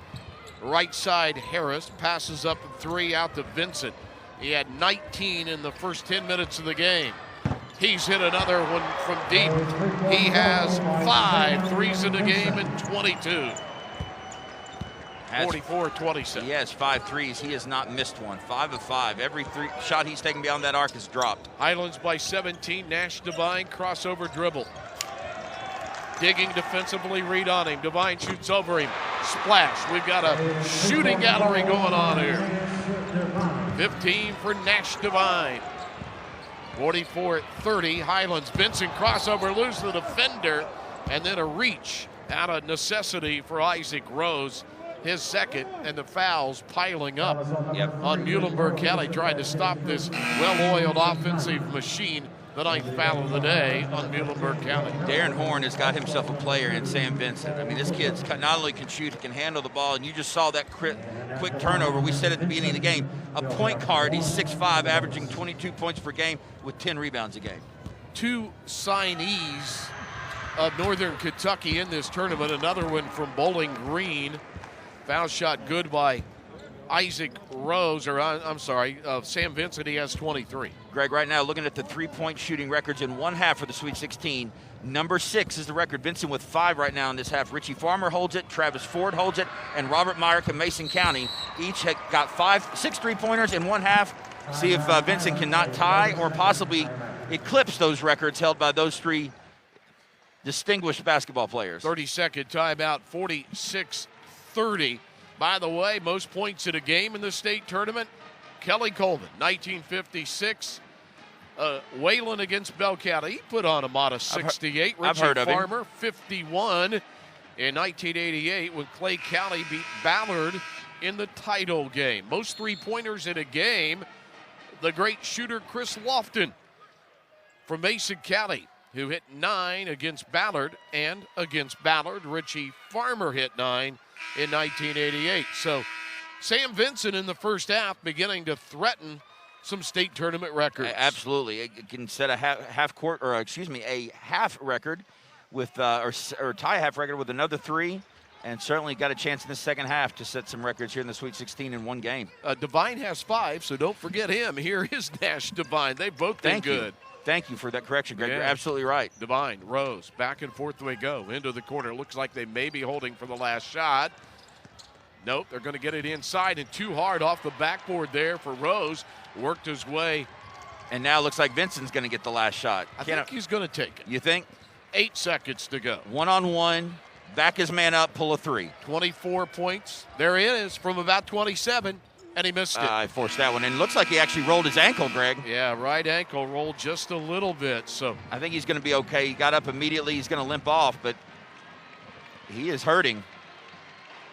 Speaker 1: Right side, Harris passes up 3 out to Vincent. He had 19 in the first 10 minutes of the game. He's hit another one from deep. He has 5 threes in the game and 22. 44-27.
Speaker 4: He has 5 threes. He has not missed one. 5 of 5. Every shot he's taken beyond that arc is dropped.
Speaker 1: Highlands by 17. Nash Devine crossover dribble. Digging defensively, Reed on him. Devine shoots over him. Splash. We've got a shooting gallery going on here. 15 for Nash Devine. 44-30. Highlands. Benson crossover, lose the defender, and then a reach out of necessity for Isaac Rose. His second, and the fouls piling up on Muhlenburg County, trying to stop this well-oiled offensive machine. The 9th foul of the day on Muhlenburg County.
Speaker 4: Darren Horn has got himself a player in Sam Vincent. I mean, this kid not only can shoot, he can handle the ball, and you just saw that quick turnover. We said at the beginning of the game, a point guard. He's 6'5", averaging 22 points per game with 10 rebounds a game.
Speaker 1: 2 signees of Northern Kentucky in this tournament. Another one from Bowling Green. Foul shot good by Isaac Rose, or I'm sorry, Sam Vincent. He has 23.
Speaker 4: Greg, right now looking at the three-point shooting records in one half for the Sweet 16. Number 6 is the record. Vincent with 5 right now in this half. Richie Farmer holds it, Travis Ford holds it, and Robert Myrick and Mason County each have got 6 three-pointers in one half. See if Vincent cannot tie or possibly eclipse those records held by those 3 distinguished basketball players.
Speaker 1: 30-second timeout, 46-30. By the way, most points in a game in the state tournament, Kelly Colvin, 1956. Wayland against Bell County, he put on a modest 68.
Speaker 4: I've heard of
Speaker 1: Farmer, 51 in 1988 when Clay County beat Ballard in the title game. Most three-pointers in a game, the great shooter Chris Lofton from Mason County, who hit 9 against Ballard, and against Ballard, Richie Farmer hit 9 in 1988. So Sam Vincent in the first half beginning to threaten some state tournament records.
Speaker 4: Absolutely. It can set a half record with, or tie a half record with another 3. and certainly got a chance in the second half to set some records here in the Sweet 16 in one game.
Speaker 1: Devine has 5, so don't forget him. Here is Nash Devine. They've both been good.
Speaker 4: Thank you for that correction, Greg.
Speaker 1: Yeah.
Speaker 4: You're absolutely right.
Speaker 1: Devine, Rose, back and forth they go. Into the corner. Looks like they may be holding for the last shot. Nope, they're going to get it inside, and too hard off the backboard there for Rose. Worked his way.
Speaker 4: And now it looks like Vincent's going to get the last shot.
Speaker 1: I think he's going to take it.
Speaker 4: You think?
Speaker 1: 8 seconds to go.
Speaker 4: One-on-one, back his man up, pull a 3.
Speaker 1: 24 points. There it is from about 27, and he missed it.
Speaker 4: I forced that one, and it looks like he actually rolled his ankle, Greg.
Speaker 1: Yeah, right ankle rolled just a little bit. So
Speaker 4: I think he's going to be okay. He got up immediately. He's going to limp off, but he is hurting.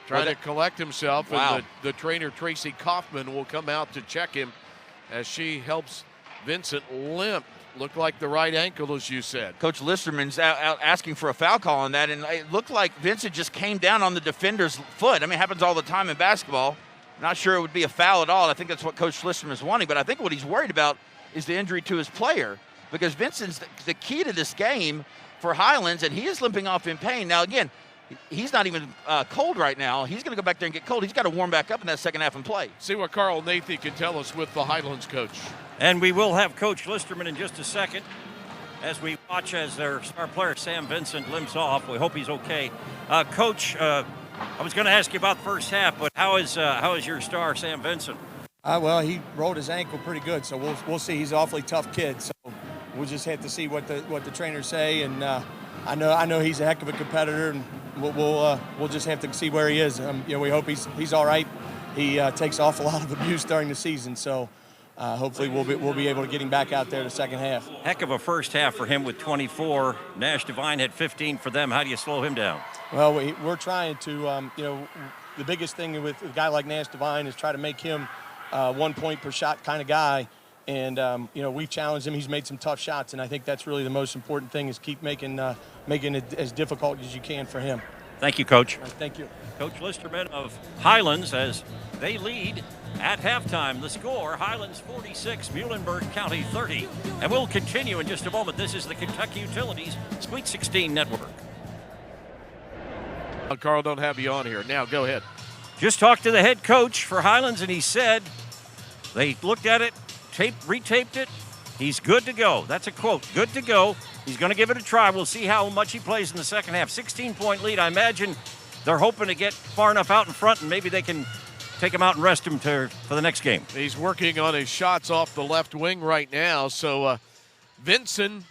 Speaker 1: Trying to collect himself,
Speaker 4: Wow.
Speaker 1: and the trainer, Tracy Kaufman, will come out to check him as she helps Vincent limp. Looked like the right ankle, as you said.
Speaker 4: Coach Listerman's out asking for a foul call on that, and it looked like Vincent just came down on the defender's foot. I mean, it happens all the time in basketball. Not sure it would be a foul at all. I think that's what Coach Listerman's wanting, but I think what he's worried about is the injury to his player, because Vincent's the key to this game for Highlands, and he is limping off in pain. Now, again, he's not even cold right now. He's going to go back there and get cold. He's got to warm back up in that second half and play.
Speaker 1: See what Carl Nathy can tell us with the Highlands coach.
Speaker 5: And we will have Coach Listerman in just a second as we watch as their star player, Sam Vincent, limps off. We hope he's okay. Coach, I was going to ask you about the first half, but how is your star, Sam Vincent?
Speaker 7: Well, he rolled his ankle pretty good, so we'll see. He's an awfully tough kid, so we'll just have to see what the trainers say. And I know he's a heck of a competitor, and we'll just have to see where he is. We hope he's all right. He takes an awful lot of abuse during the season, so hopefully we'll be able to get him back out there the second half.
Speaker 5: Heck of a first half for him with 24. Nash Devine had 15 for them. How do you slow him down?
Speaker 7: Well, we're trying to, the biggest thing with a guy like Nash Devine is try to make him 1 point per shot kind of guy. And, we've challenged him. He's made some tough shots, and I think that's really the most important thing is keep making it as difficult as you can for him.
Speaker 5: Thank you, Coach.
Speaker 7: Thank you.
Speaker 5: Coach Listerman of Highlands as they lead at halftime. The score, Highlands 46, Muhlenburg County 30. And we'll continue in just a moment. This is the Kentucky Utilities Sweet 16 Network.
Speaker 1: Carl, don't have you on here. Now, go ahead.
Speaker 5: Just talked to the head coach for Highlands, and he said they looked at it, retaped it. He's good to go. That's a quote. Good to go. He's going to give it a try. We'll see how much he plays in the second half. 16-point lead. I imagine they're hoping to get far enough out in front, and maybe they can take him out and rest him for the next game.
Speaker 1: He's working on his shots off the left wing right now. So Vincent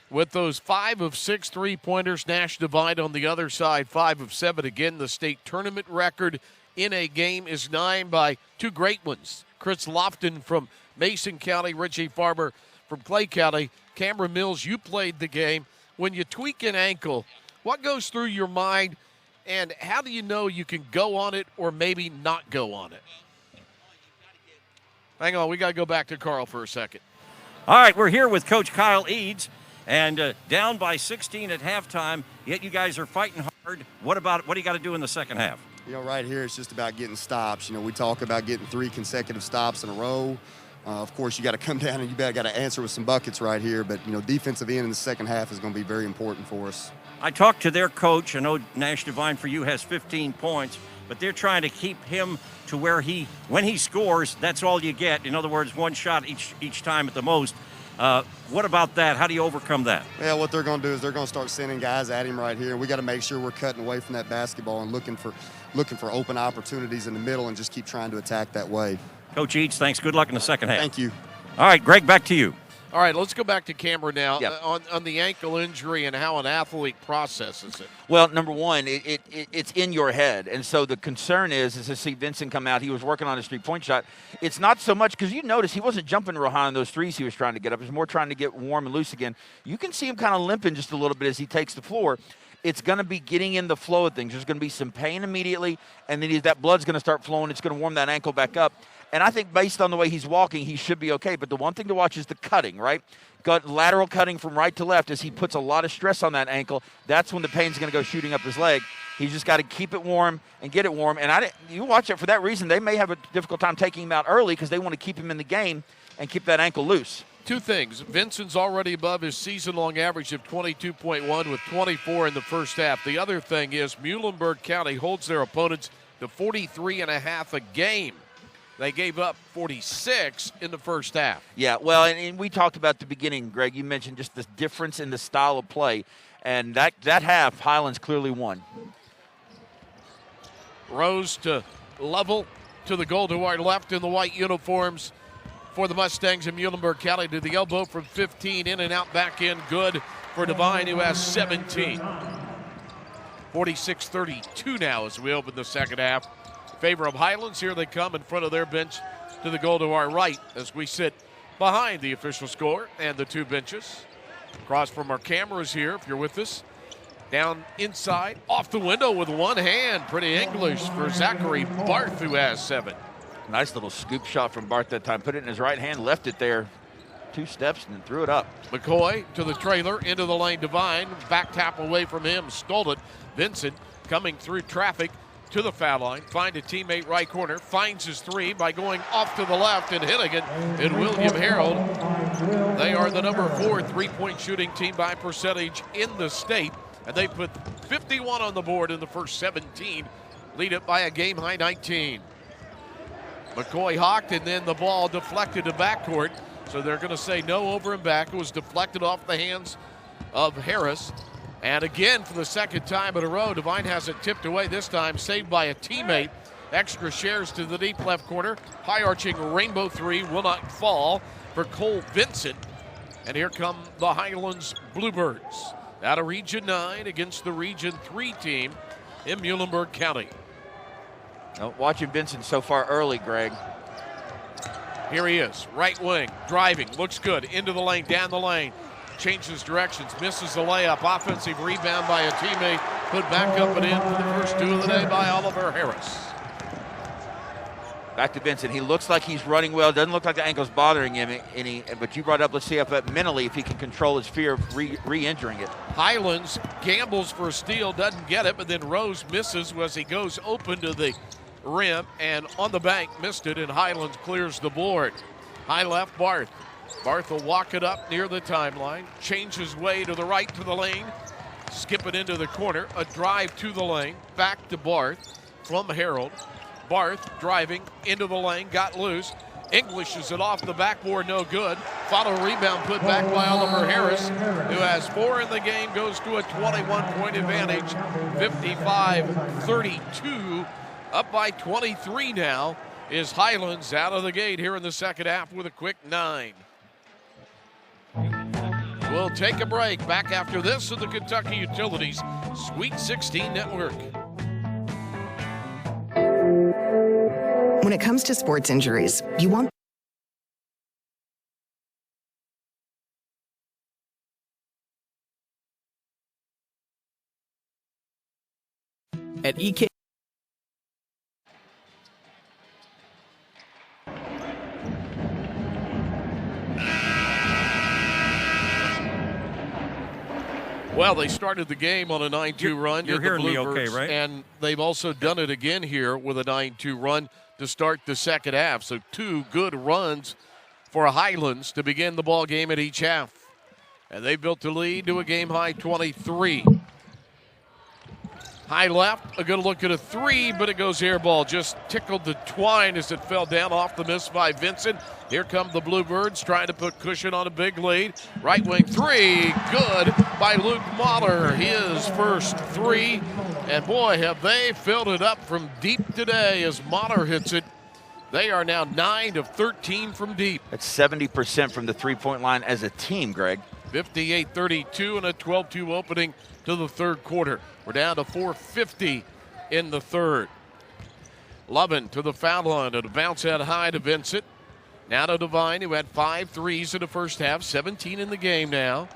Speaker 1: with those 5 of 6 3-pointers. Nash Devine on the other side, 5 of 7. Again, the state tournament record in a game is 9 by 2 great ones. Chris Lofton from Mason County, Richie Farmer from Clay County. Cameron Mills, you played the game. When you tweak an ankle, what goes through your mind, and how do you know you can go on it or maybe not go on it? Hang on, we got to go back to Carl for a second.
Speaker 5: All right, we're here with Coach Kyle Eads, and down by 16 at halftime, yet you guys are fighting hard. What do you got to do in the second half?
Speaker 8: Right here it's just about getting stops. We talk about getting 3 consecutive stops in a row. Of course, you got to come down and you got to answer with some buckets right here. But, defensive end in the second half is going to be very important for us.
Speaker 5: I talked to their coach. I know Nash Devine for you has 15 points, but they're trying to keep him to where when he scores, that's all you get. In other words, 1 shot each time at the most. What about that? How do you overcome that?
Speaker 8: Yeah, what they're going to do is they're going to start sending guys at him right here. We got to make sure we're cutting away from that basketball and looking for open opportunities in the middle and just keep trying to attack that way.
Speaker 5: Coach Eads, thanks. Good luck in the second half.
Speaker 8: Thank you.
Speaker 5: All right, Greg, back to you.
Speaker 1: All right, let's go back to Cameron now.
Speaker 4: Yep.
Speaker 1: On the ankle injury and how an athlete processes it.
Speaker 4: Well, number one, it's in your head. And so the concern is to see Vincent come out. He was working on his 3-point shot. It's not so much because you notice he wasn't jumping real high on those threes he was trying to get up. He was more trying to get warm and loose again. You can see him kind of limping just a little bit as he takes the floor. It's going to be getting in the flow of things. There's going to be some pain immediately, and then that blood's going to start flowing. It's going to warm that ankle back up. And I think based on the way he's walking, he should be okay. But the one thing to watch is the cutting, right? Got lateral cutting from right to left as he puts a lot of stress on that ankle. That's when the pain's going to go shooting up his leg. He's just got to keep it warm and get it warm. And you watch it for that reason. They may have a difficult time taking him out early because they want to keep him in the game and keep that ankle loose.
Speaker 1: two things. Vincent's already above his season-long average of 22.1 with 24 in the first half. The other thing is Muhlenburg County holds their opponents to 43.5 a game. They gave up 46 in the first half.
Speaker 4: Yeah, well, and we talked about at the beginning, Greg. You mentioned just the difference in the style of play. And that half, Highlands clearly won.
Speaker 1: Rose to level to the goal to our left in the white uniforms for the Mustangs in Muhlenburg County. To the elbow from 15, in and out, back in, good for Devine, who has 17. 46-32 now as we open the second half. In favor of Highlands. Here they come in front of their bench to the goal to our right as we sit behind the official score and the two benches. Across from our cameras here, if you're with us. Down inside, off the window with one hand. Pretty English for Zachary Barth, who has 7.
Speaker 4: Nice little scoop shot from Barth that time. Put it in his right hand, left it there 2 steps, and then threw it up.
Speaker 1: McCoy to the trailer, into the lane. Devine, back tap away from him, stole it. Vincent coming through traffic to the foul line. Find a teammate right corner, finds his 3 by going off to the left and hitting it in William Harold. They are the number 4 3-point shooting team by percentage in the state, and they put 51 on the board in the first 17, lead it by a game-high 19. McCoy hawked, and then the ball deflected to backcourt, so they're going to say no over and back. It was deflected off the hands of Harris. And again, for the second time in a row, Devine has it tipped away, this time saved by a teammate. Extra shares to the deep left corner. High-arching rainbow 3 will not fall for Cole Vincent. And here come the Highlands Bluebirds out of Region 9 against the Region 3 team in Muhlenburg County.
Speaker 4: Now, watching Vincent so far early, Greg.
Speaker 1: Here he is, right wing, driving, looks good, into the lane, down the lane. Changes directions, misses the layup. Offensive rebound by a teammate. Put back up and in for the first 2 of the day by Oliver Harris.
Speaker 4: Back to Vincent. He looks like he's running well. Doesn't look like the ankle's bothering him any. But you brought up, let's see if mentally if he can control his fear of re-injuring it.
Speaker 1: Highlands gambles for a steal, doesn't get it, but then Rose misses as he goes open to the rim and on the bank, missed it, and Highlands clears the board. High left, Barth. Barth will walk it up near the timeline, change his way to the right to the lane, skip it into the corner, a drive to the lane, back to Barth from Harold. Barth driving into the lane, got loose. English is it off the backboard, no good. Follow rebound put back by Oliver Harris, who has 4 in the game, goes to a 21-point advantage, 55-32, up by 23 now is Highlands out of the gate here in the second half with a quick 9. We'll take a break. Back after this of the Kentucky Utilities Sweet 16 Network.
Speaker 9: When it comes to sports injuries, you want
Speaker 3: At EK.
Speaker 1: Well, they started the game on a 9-2 run.
Speaker 5: You're hearing me okay, right?
Speaker 1: And they've also done it again here with a 9-2 run to start the second half. So 2 good runs for Highlands to begin the ball game at each half. And they built the lead to a game-high 23. High left, a good look at a 3, but it goes air ball. Just tickled the twine as it fell down off the miss by Vincent. Here come the Bluebirds trying to put cushion on a big lead. Right wing 3, good by Luke Mahler. His first 3, and boy, have they filled it up from deep today as Mahler hits it. They are now 9 of 13 from deep.
Speaker 4: That's 70% from the three-point line as a team, Greg.
Speaker 1: 58-32 and a 12-2 opening to the third quarter. We're down to 4:50 in the third. Lovin to the foul line and a bounce out high to Vincent. Now to Devine, who had 5 threes in the first half, 17 in the game now.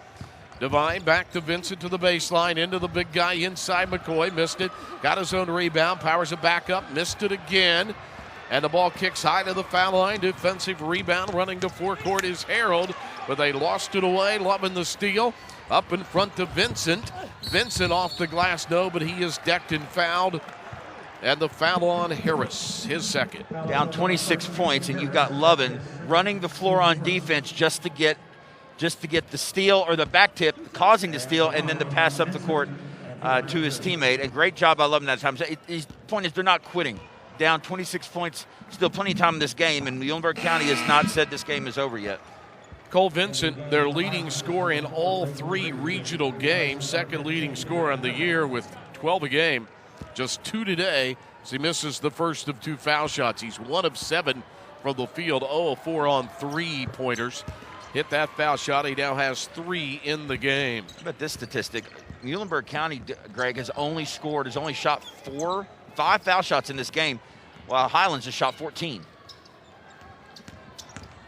Speaker 1: Devine back to Vincent to the baseline, into the big guy inside McCoy, missed it. Got his own rebound, powers it back up, missed it again. And the ball kicks high to the foul line. Defensive rebound running to forecourt is Harold, but they lost it away. Loving the steal. Up in front to Vincent. Vincent off the glass, no, but he is decked and fouled And the foul on Harris, his second.
Speaker 4: Down 26 points, and you've got Lovin running the floor on defense just to get the steal or the back tip, causing the steal, and then the pass up the court to his teammate. And great job by Lovin that time. The point is they're not quitting. Down 26 points, still plenty of time in this game, and Muhlenburg County has not said this game is over yet.
Speaker 1: Cole Vincent, their leading scorer in all 3 regional games, second leading scorer on the year with 12 a game. Just 2 today as he misses the first of 2 foul shots. He's 1 of 7 from the field, 0 of 4 on 3-pointers. Hit that foul shot. He now has 3 in the game.
Speaker 4: But this statistic, Muhlenburg County, Greg, has only shot 5 foul shots in this game, while Highlands has shot 14.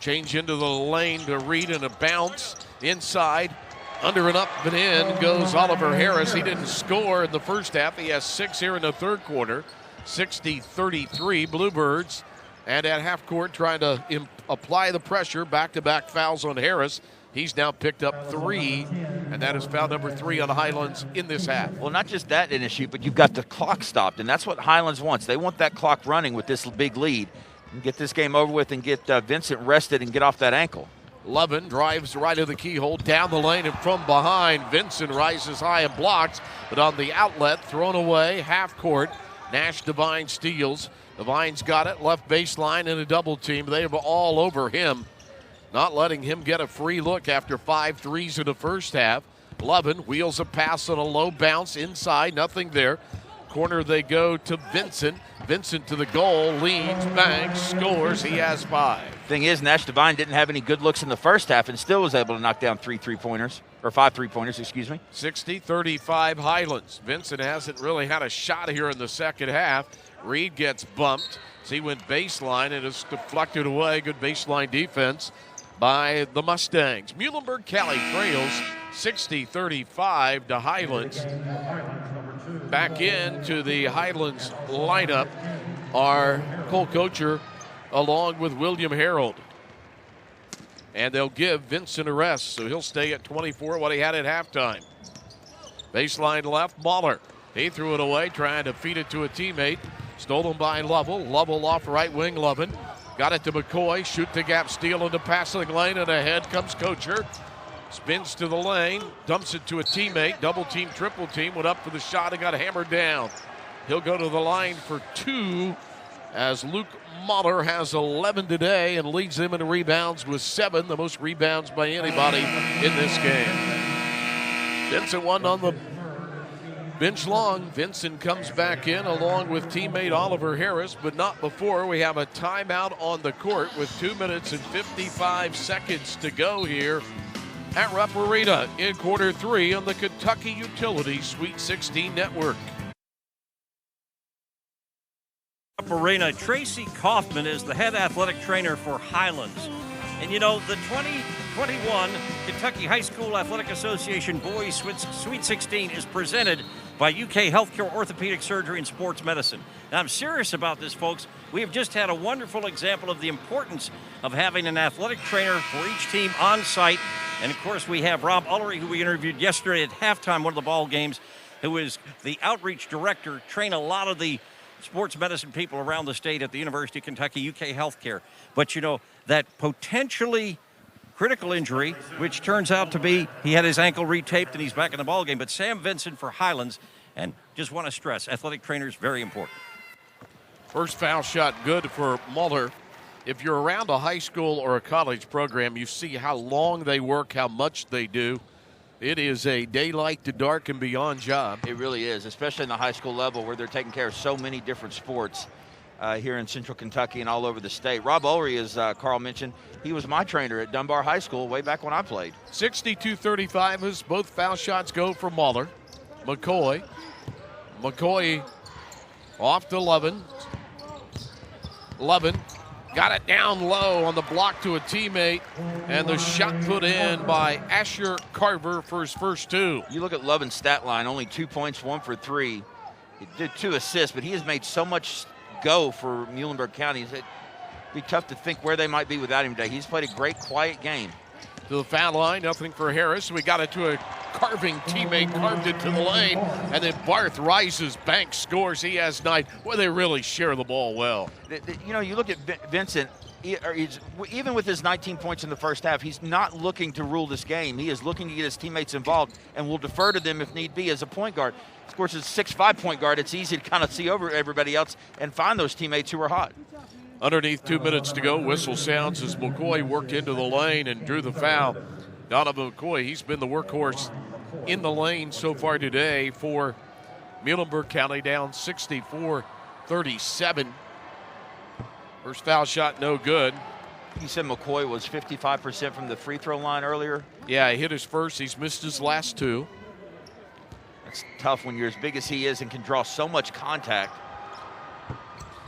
Speaker 1: Change into the lane to Reed and a bounce inside. Under and up and in goes Oliver Harris. He didn't score in the first half. He has 6 here in the third quarter. 60-33 Bluebirds. And at half court trying to apply the pressure. Back-to-back fouls on Harris. He's now picked up 3, and that is foul number 3 on the Highlands in this half.
Speaker 4: Well, not just that in issue, but you've got the clock stopped, and that's what Highlands wants. They want that clock running with this big lead. And get this game over with and get Vincent rested and get off that ankle.
Speaker 1: Lovin drives right of the keyhole, down the lane and from behind. Vincent rises high and blocks, but on the outlet, thrown away, half court. Nash Devine steals. Devine's got it, left baseline in a double team. They were all over him, not letting him get a free look after 5 threes in the first half. Lovin wheels a pass on a low bounce inside, nothing there. Corner they go to Vincent. Vincent to the goal, leads, bangs, scores. He has 5.
Speaker 4: Thing is, Nash Devine didn't have any good looks in the first half and still was able to knock down 5 3-pointers, excuse me.
Speaker 1: 60-35 Highlands. Vincent hasn't really had a shot here in the second half. Reed gets bumped as he went baseline and is deflected away. Good baseline defense by the Mustangs. Muhlenburg County trails 60-35 to Highlands. Back into the Highlands lineup are Cole Kocher along with William Harold. And they'll give Vincent a rest, so he'll stay at 24, what he had at halftime. Baseline left, Mahler. He threw it away, trying to feed it to a teammate. Stolen by Lovell. Lovell off right wing, Lovin. Got it to McCoy. Shoot the gap, steal into passing lane, and ahead comes Kocher. Spins to the lane, dumps it to a teammate. Double team, triple team, went up for the shot and got hammered down. He'll go to the line for 2 as Luke Mahler has 11 today and leads them in rebounds with 7, the most rebounds by anybody in this game. Vincent won on the bench long. Vincent comes back in along with teammate Oliver Harris, but not before we have a timeout on the court with 2 minutes and 55 seconds to go here at Rupp Arena in quarter 3 on the Kentucky Utility Sweet 16 Network.
Speaker 5: Rupp Arena, Tracy Kaufman is the head athletic trainer for Highlands. And you know, the 2021 Kentucky High School Athletic Association Boys Sweet 16 is presented by UK Healthcare Orthopedic Surgery and Sports Medicine. Now, I'm serious about this, folks. We have just had a wonderful example of the importance of having an athletic trainer for each team on site. And, of course, we have Rob Ullery, who we interviewed yesterday at halftime, one of the ball games, who is the outreach director, train a lot of the sports medicine people around the state at the University of Kentucky, UK Healthcare. But, you know, that potentially critical injury, which turns out to be he had his ankle retaped and he's back in the ball game. But Sam Vincent for Highlands, and just want to stress, athletic trainers, very important.
Speaker 1: First foul shot good for Muller. If you're around a high school or a college program, you see how long they work, how much they do. It is a daylight to dark and beyond job.
Speaker 4: It really is, especially in the high school level where they're taking care of so many different sports here in Central Kentucky and all over the state. Rob Ullery, as Carl mentioned, he was my trainer at Dunbar High School way back when I played.
Speaker 1: 62-35 as both foul shots go for Muller. McCoy off to Lovin. Lovin got it down low on the block to a teammate, and the shot put in by Asher Carver for his first 2.
Speaker 4: You look at Lovin's stat line, only 2 points, 1 for 3. He did 2 assists, but he has made so much go for Muhlenburg County. It'd be tough to think where they might be without him today. He's played a great, quiet game.
Speaker 1: To the foul line, nothing for Harris. We got it to a carving teammate carved it to the lane, and then Barth rises, Banks scores. He has 9. Well, they really share the ball well.
Speaker 4: You know, you look at Vincent, even with his 19 points in the first half, he's not looking to rule this game. He is looking to get his teammates involved and will defer to them if need be as a point guard. Of course, as a 6'5" point guard, it's easy to kind of see over everybody else and find those teammates who are hot.
Speaker 1: Underneath 2 minutes to go, whistle sounds as McCoy worked into the lane and drew the foul. Donovan McCoy, he's been the workhorse in the lane so far today for Muhlenburg County, down 64-37. First foul shot, no good.
Speaker 4: You said McCoy was 55% from the free throw line earlier?
Speaker 1: Yeah, he hit his first. He's missed his last 2.
Speaker 4: It's tough when you're as big as he is and can draw so much contact.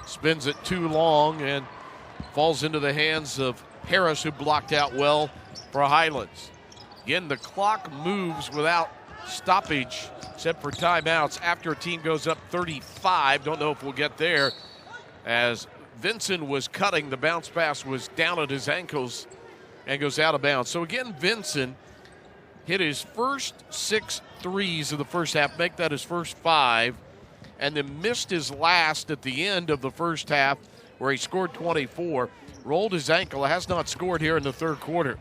Speaker 1: Spins it too long and falls into the hands of Harris, who blocked out well for Highlands. Again, the clock moves without stoppage except for timeouts after a team goes up 35. Don't know if we'll get there. As Vincent was cutting, the bounce pass was down at his ankles and goes out of bounds. So again, Vincent hit his first 6 threes of the first half, make that his first 5, and then missed his last at the end of the first half where he scored 24, rolled his ankle, has not scored here in the third quarter.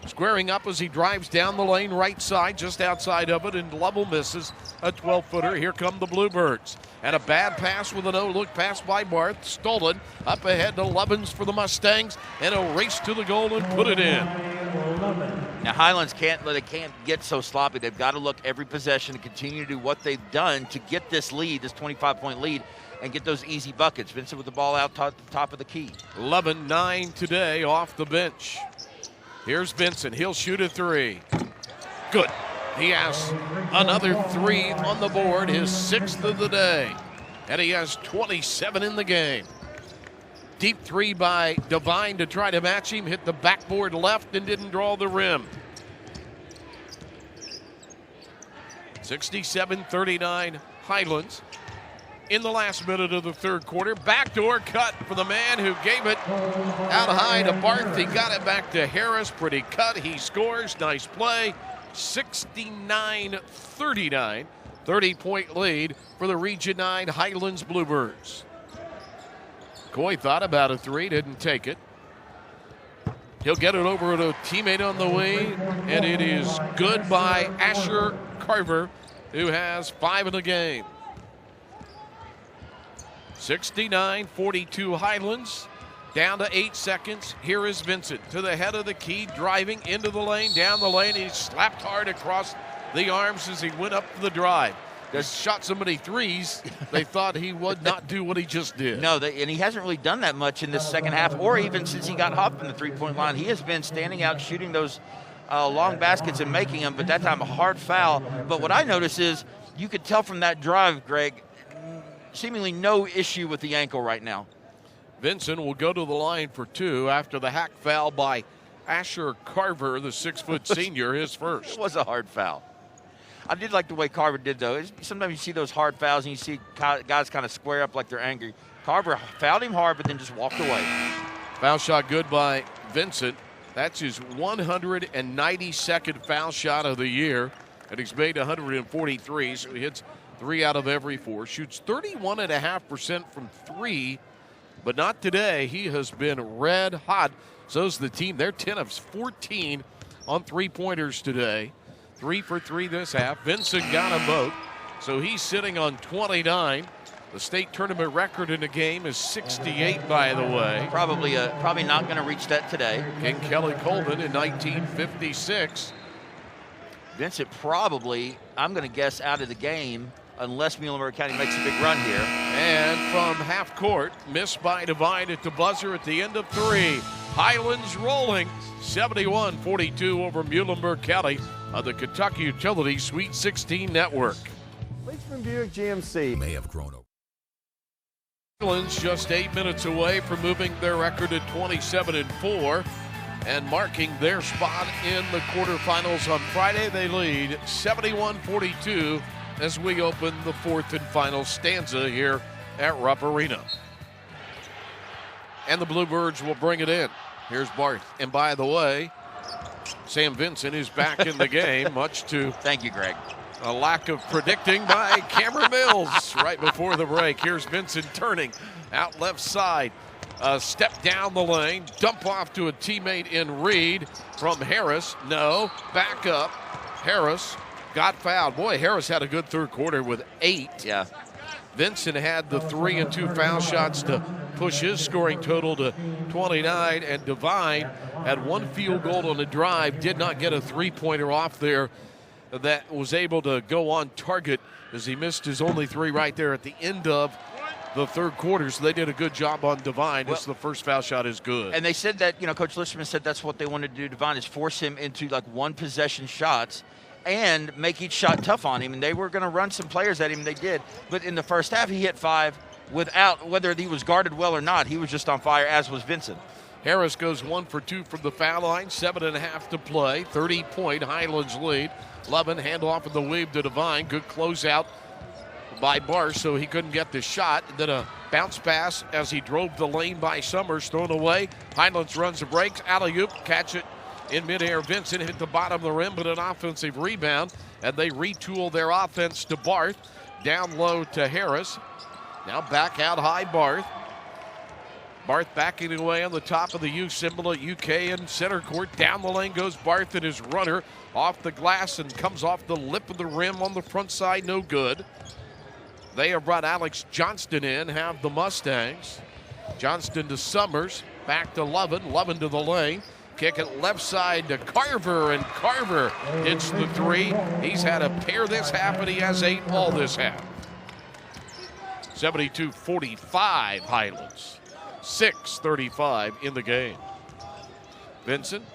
Speaker 1: Squaring up as he drives down the lane, right side, just outside of it, and Lovell misses a 12-footer. Here come the Bluebirds. And a bad pass with a no-look pass by Barth, stolen. Up ahead to Lovins for the Mustangs, and a race to the goal and put it in.
Speaker 4: Now Highlands can't get so sloppy. They've got to look every possession and continue to do what they've done to get this lead, this 25-point lead, and get those easy buckets. Vincent with the ball out top of the key.
Speaker 1: 11-9 today off the bench. Here's Vincent. He'll shoot a 3. Good. He has another 3 on the board, his 6th of the day. And he has 27 in the game. Deep 3 by Devine to try to match him. Hit the backboard left and didn't draw the rim. 67-39 Highlands. In the last minute of the third quarter, backdoor cut for the man who gave it out high to Barth. He got it back to Harris. Pretty cut. He scores. Nice play. 69-39. 30-point lead for the Region 9 Highlands Bluebirds. Coy thought about a 3, didn't take it. He'll get it over to a teammate on the wing, and it is good by Asher Carver, who has 5 in the game. 69-42 Highlands, down to 8 seconds. Here is Vincent to the head of the key, driving into the lane, down the lane. He slapped hard across the arms as he went up for the drive. He shot so many threes, they thought he would not do what he just did.
Speaker 4: No, and he hasn't really done that much in this second half, or even since he got hot from the three-point line. He has been standing out, shooting those long baskets and making them, but that time a hard foul. But what I notice is you could tell from that drive, Greg, seemingly no issue with the ankle right now.
Speaker 1: Vincent will go to the line for 2 after the hack foul by Asher Carver, the 6-foot senior, his first.
Speaker 4: It was a hard foul. I did like the way Carver did, though. Sometimes you see those hard fouls and you see guys kind of square up like they're angry. Carver fouled him hard, but then just walked away.
Speaker 1: Foul shot good by Vincent. That's his 192nd foul shot of the year, and he's made 143, so he hits 3 out of every 4. Shoots 31.5% from 3, but not today. He has been red hot. So's the team. They're 10 of 14 on 3-pointers today. 3 for 3 this half. Vincent got a vote, so he's sitting on 29. The state tournament record in the game is 68, by the way.
Speaker 4: Probably not going to reach that today.
Speaker 1: King Kelly Colvin in 1956.
Speaker 4: Vincent probably, I'm going to guess, out of the game unless Muhlenburg County makes a big run here.
Speaker 1: And from half court, missed by Devine at the buzzer at the end of 3. Highlands rolling 71-42 over Muhlenburg County on the Kentucky Utility Sweet 16 Network.
Speaker 10: Leachman Buick GMC may have grown over.
Speaker 1: Highlands just 8 minutes away from moving their record to 27-4 and marking their spot in the quarterfinals on Friday. They lead 71-42 as we open the 4th and final stanza here at Rupp Arena. And the Bluebirds will bring it in. Here's Barth. And by the way, Sam Vincent is back in the game, much to
Speaker 4: Thank you, Greg.
Speaker 1: a lack of predicting by Cameron Mills right before the break. Here's Vincent turning out left side. Step down the lane, dump off to a teammate in Reed from Harris. No, back up. Harris got fouled. Boy, Harris had a good third quarter with 8.
Speaker 4: Yeah.
Speaker 1: Vincent had the 3 and 2 foul shots to push his scoring total to 29, and Devine had 1 field goal on the drive, did not get a three-pointer off there that was able to go on target as he missed his only 3 right there at the end of the third quarter. So they did a good job on Devine. Well, the first foul shot is good.
Speaker 4: And they said that, Coach Listerman said that's what they wanted to do. Devine is force him into like one possession shots and make each shot tough on him. And they were going to run some players at him. They did. But in the first half, he hit 5 without, whether he was guarded well or not, he was just on fire, as was Vincent.
Speaker 1: Harris goes 1 for 2 from the foul line, 7.5 to play, 30-point Highlands lead. Lovin handoff in the weave to Devine. Good closeout by Barr, so he couldn't get the shot. Then a bounce pass as he drove the lane by Summers, thrown away. Highlands runs the breaks, alley-oop, catch it in midair. Vincent hit the bottom of the rim, but an offensive rebound, and they retool their offense to Barth. Down low to Harris. Now back out high, Barth. Barth backing away on the top of the U symbol at UK in center court. Down the lane goes Barth and his runner off the glass and comes off the lip of the rim on the front side, no good. They have brought Alex Johnston in, have the Mustangs. Johnston to Summers, back to Lovin, Lovin to the lane. Kick it left side to Carver, and Carver hits the 3. He's had a pair this half, and he has 8 all this half. 72-45 Highlands. 6:35 in the game. Vincent,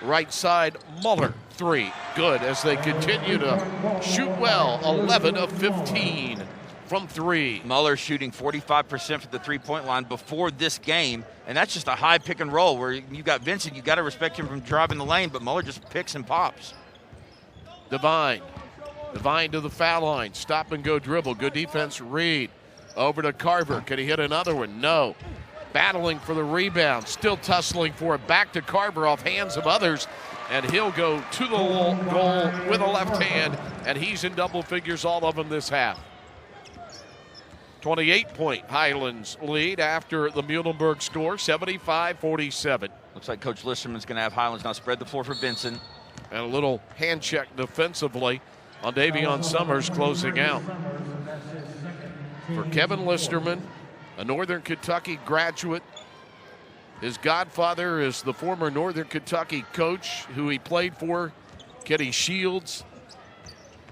Speaker 1: right side, Muller, 3. Good as they continue to shoot well, 11 of 15 from 3.
Speaker 4: Muller shooting 45% from the three-point line before this game, and that's just a high pick and roll where you got Vincent, you got to respect him from driving the lane, but Muller just picks and pops.
Speaker 1: Devine to the foul line, stop and go dribble, good defense, Reed. Over to Carver, can he hit another one? No. Battling for the rebound, still tussling for it, back to Carver off hands of others, and he'll go to the goal with a left hand, and he's in double figures, all of them this half. 28-point Highlands lead after the Muhlenburg score, 75-47.
Speaker 4: Looks like Coach Listerman's going to have Highlands now spread the floor for Vincent.
Speaker 1: And a little hand check defensively on Davion Summers closing out. For Kevin Listerman, a Northern Kentucky graduate. His godfather is the former Northern Kentucky coach who he played for, Kenny Shields.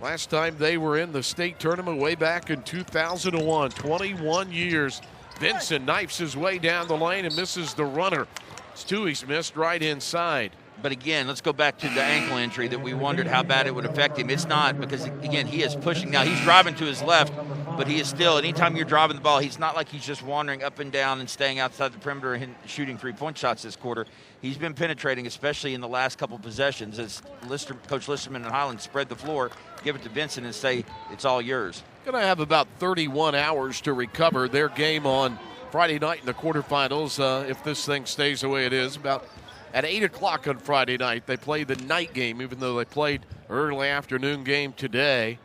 Speaker 1: Last time they were in the state tournament way back in 2001, 21 years. Vincent knifes his way down the lane and misses the runner. Stewie's missed right inside.
Speaker 4: But again, let's go back to the ankle injury that we wondered how bad it would affect him. It's not, because again, he is pushing. Now he's driving to his left, but he is still, anytime you're driving the ball, he's not like he's just wandering up and down and staying outside the perimeter and shooting three-point shots this quarter. He's been penetrating, especially in the last couple possessions, as Coach Listerman and Highlands spread the floor, give it to Vincent and say, it's all yours.
Speaker 1: Going to have about 31 hours to recover their game on Friday night in the quarterfinals, if this thing stays the way it is. About at 8 o'clock on Friday night, they play the night game, even though they played early afternoon game today.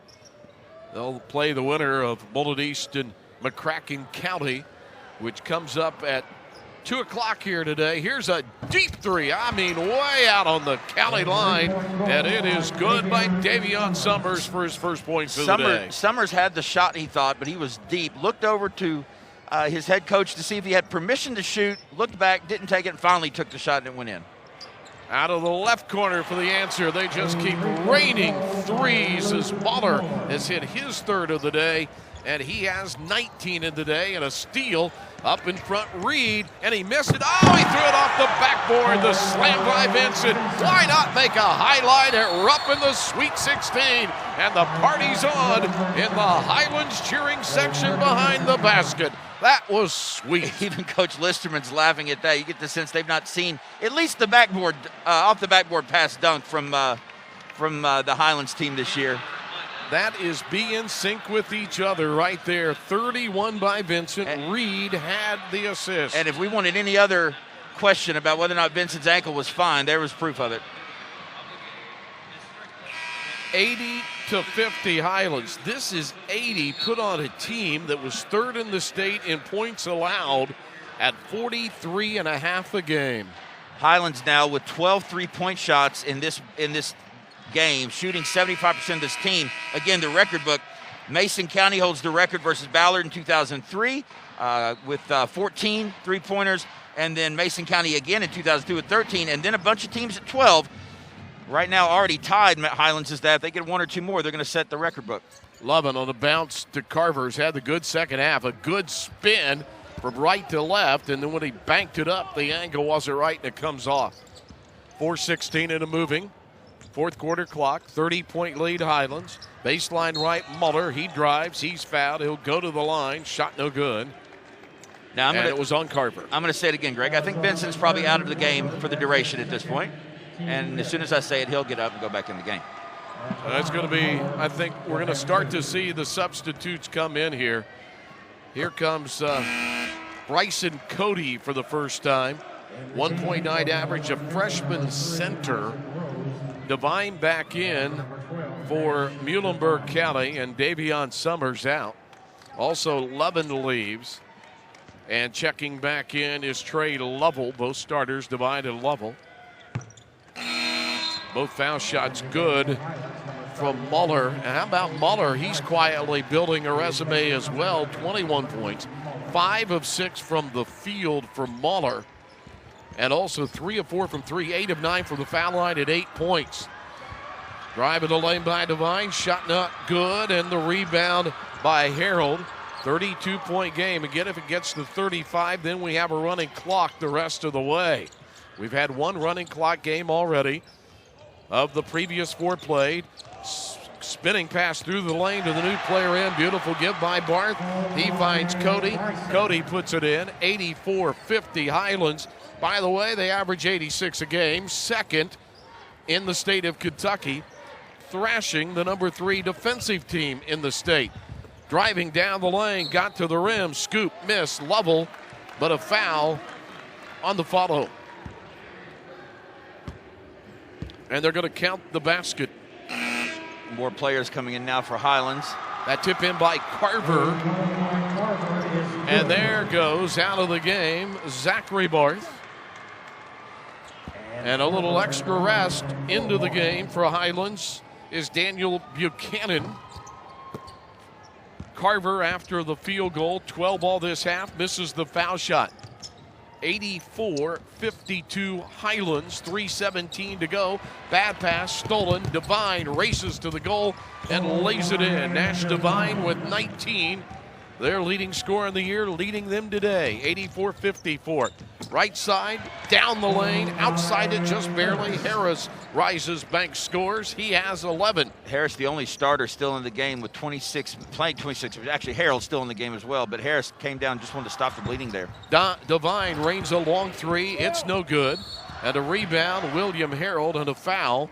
Speaker 1: They'll play the winner of Bullitt East and McCracken County, which comes up at 2 o'clock here today. Here's a deep 3. I mean, way out on the county line. And it is good by Davion Summers for his first points of the day.
Speaker 4: Summers had the shot, he thought, but he was deep. Looked over to his head coach to see if he had permission to shoot. Looked back, didn't take it, and finally took the shot and it went in.
Speaker 1: Out of the left corner for the answer. They just keep raining threes as Muller has hit his third of the day. And he has 19 in the day, and a steal up in front, Reed, and he missed it. Oh, he threw it off the backboard. The slam by Vincent. Why not make a highlight at Rupp in the Sweet 16? And the party's on in the Highlands cheering section behind the basket. That was sweet.
Speaker 4: Even Coach Listerman's laughing at that. You get the sense they've not seen at least the backboard, off the backboard pass dunk from the Highlands team this year.
Speaker 1: That is be in sync with each other right there. 31 by Vincent. And Reed had the assist.
Speaker 4: And if we wanted any other question about whether or not Vincent's ankle was fine, there was proof of it.
Speaker 1: 80-50 Highlands. This is 80 put on a team that was third in the state in points allowed at 43.5 a game.
Speaker 4: Highlands now with 12 three-point shots in this game, shooting 75% of this team. Again, the record book, Mason County holds the record versus Ballard in 2003 with 14 three-pointers, and then Mason County again in 2002 with 13, and then a bunch of teams at 12. Right now already tied Highlands is that. If they get one or two more, they're going to set the record book.
Speaker 1: Lovin on the bounce to Carver's had the good second half, a good spin from right to left, and then when he banked it up, the angle wasn't right, and it comes off. 4:16 in a moving. Fourth quarter clock, 30-point lead Highlands. Baseline right, Muller, he drives, he's fouled, he'll go to the line, shot no good.
Speaker 4: Now
Speaker 1: it was on Carver.
Speaker 4: I'm going to say it again, Greg. I think Benson's probably out of the game for the duration at this point. And as soon as I say it, he'll get up and go back in the game.
Speaker 1: So that's going to be, I think we're going to start to see the substitutes come in here. Here comes Bryson Cody for the first time. 1.9 average, a freshman center. Devine back in for Muhlenburg County, and Davion Summers out. Also, Levin leaves. And checking back in is Trey Lovell. Both starters, Devine and Lovell. Both foul shots good from Muller. And how about Muller? He's quietly building a resume as well. 21 points. 5 of 6 from the field for Muller. And also 3 of 4 from 3. 8 of 9 from the foul line at 8 points. Driving the lane by Devine. Shot not good. And the rebound by Harold. 32-point game. Again, if it gets to 35, then we have a running clock the rest of the way. We've had one running clock game already of the previous 4 played. Spinning pass through the lane to the new player in. Beautiful give by Barth. He finds Cody. Cody puts it in. 84-50 Highlands. By the way, they average 86 a game. Second in the state of Kentucky. Thrashing the number 3 defensive team in the state. Driving down the lane, got to the rim, scoop, miss, Lovell, but a foul on the follow. And they're going to count the basket.
Speaker 4: More players coming in now for Highlands.
Speaker 1: That tip in by Carver. And there goes out of the game Zachary Barth. And a little extra rest into the game for Highlands is Daniel Buchanan. Carver, after the field goal, 12 all this half, misses the foul shot. 84-52 Highlands, 3:17 to go. Bad pass, stolen. Devine races to the goal and lays it in. Nash Devine with 19. Their leading scorer in the year, leading them today, 84-54. Right side, down the lane, outside it just barely. Harris rises, Banks scores. He has 11.
Speaker 4: Harris, the only starter still in the game with 26, playing 26. Actually, Harold's still in the game as well, but Harris came down, just wanted to stop the bleeding there.
Speaker 1: Devine rains a long 3. It's no good. And a rebound, William Harold, and a foul.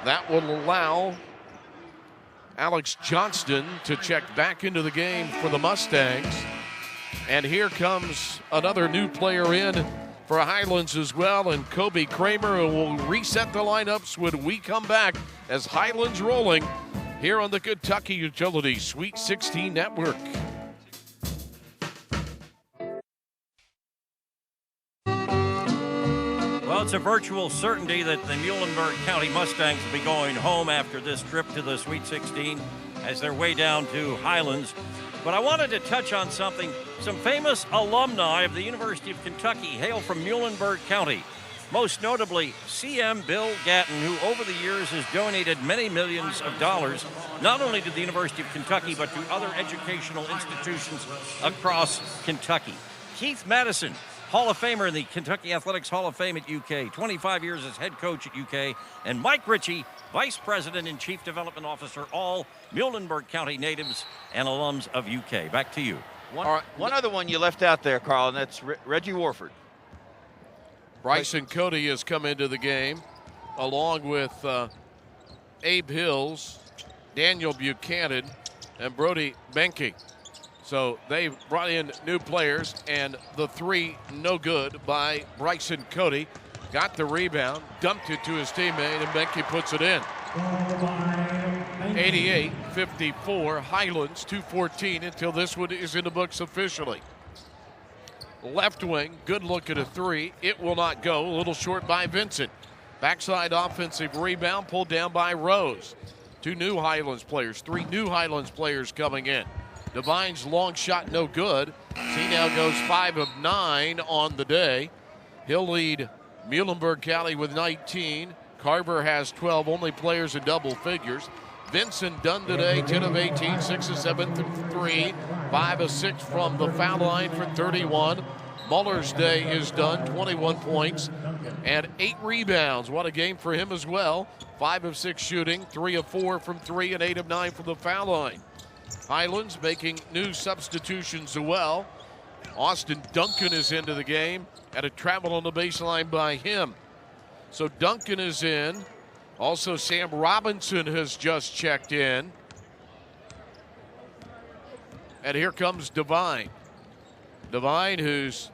Speaker 1: That will allow Alex Johnston to check back into the game for the Mustangs. And here comes another new player in for Highlands as well, and Kobe Kramer will reset the lineups when we come back as Highlands rolling here on the Kentucky Utility Sweet 16 Network.
Speaker 5: Well, it's a virtual certainty that the Muhlenburg County Mustangs will be going home after this trip to the Sweet 16 as they're way down to Highlands. But I wanted to touch on something. Some famous alumni of the University of Kentucky hail from Muhlenburg County. Most notably, C.M. Bill Gatton, who over the years has donated many millions of dollars, not only to the University of Kentucky, but to other educational institutions across Kentucky. Keith Madison, Hall of Famer in the Kentucky Athletics Hall of Fame at UK, 25 years as head coach at UK, and Mike Ritchie, Vice President and Chief Development Officer, all Muhlenburg County natives and alums of UK. Back to you.
Speaker 4: One other one you left out there, Carl, and that's Reggie Warford.
Speaker 1: Bryson Cody has come into the game along with Abe Hills, Daniel Buchanan, and Brody Benke. So they brought in new players, and the 3 no good by Bryson Cody. Got the rebound, dumped it to his teammate, and Benke puts it in. 88-54, Highlands 2:14 until this one is in the books officially. Left wing, good look at a three. It will not go. A little short by Vincent. Backside offensive rebound pulled down by Rose. Three new Highlands players coming in. Devine's long shot no good. He now goes 5 of 9 on the day. He'll lead Muhlenburg County with 19. Carver has 12, only players in double figures. Vincent done today, 10 of 18, 6 of 7 from 3, 5 of 6 from the foul line for 31. Muller's day is done, 21 points and 8 rebounds. What a game for him as well. 5 of 6 shooting, 3 of 4 from 3, and 8 of 9 from the foul line. Highlands making new substitutions as well. Austin Duncan is into the game, and a travel on the baseline by him. So Duncan is in. Also, Sam Robinson has just checked in. And here comes Devine. Devine, whose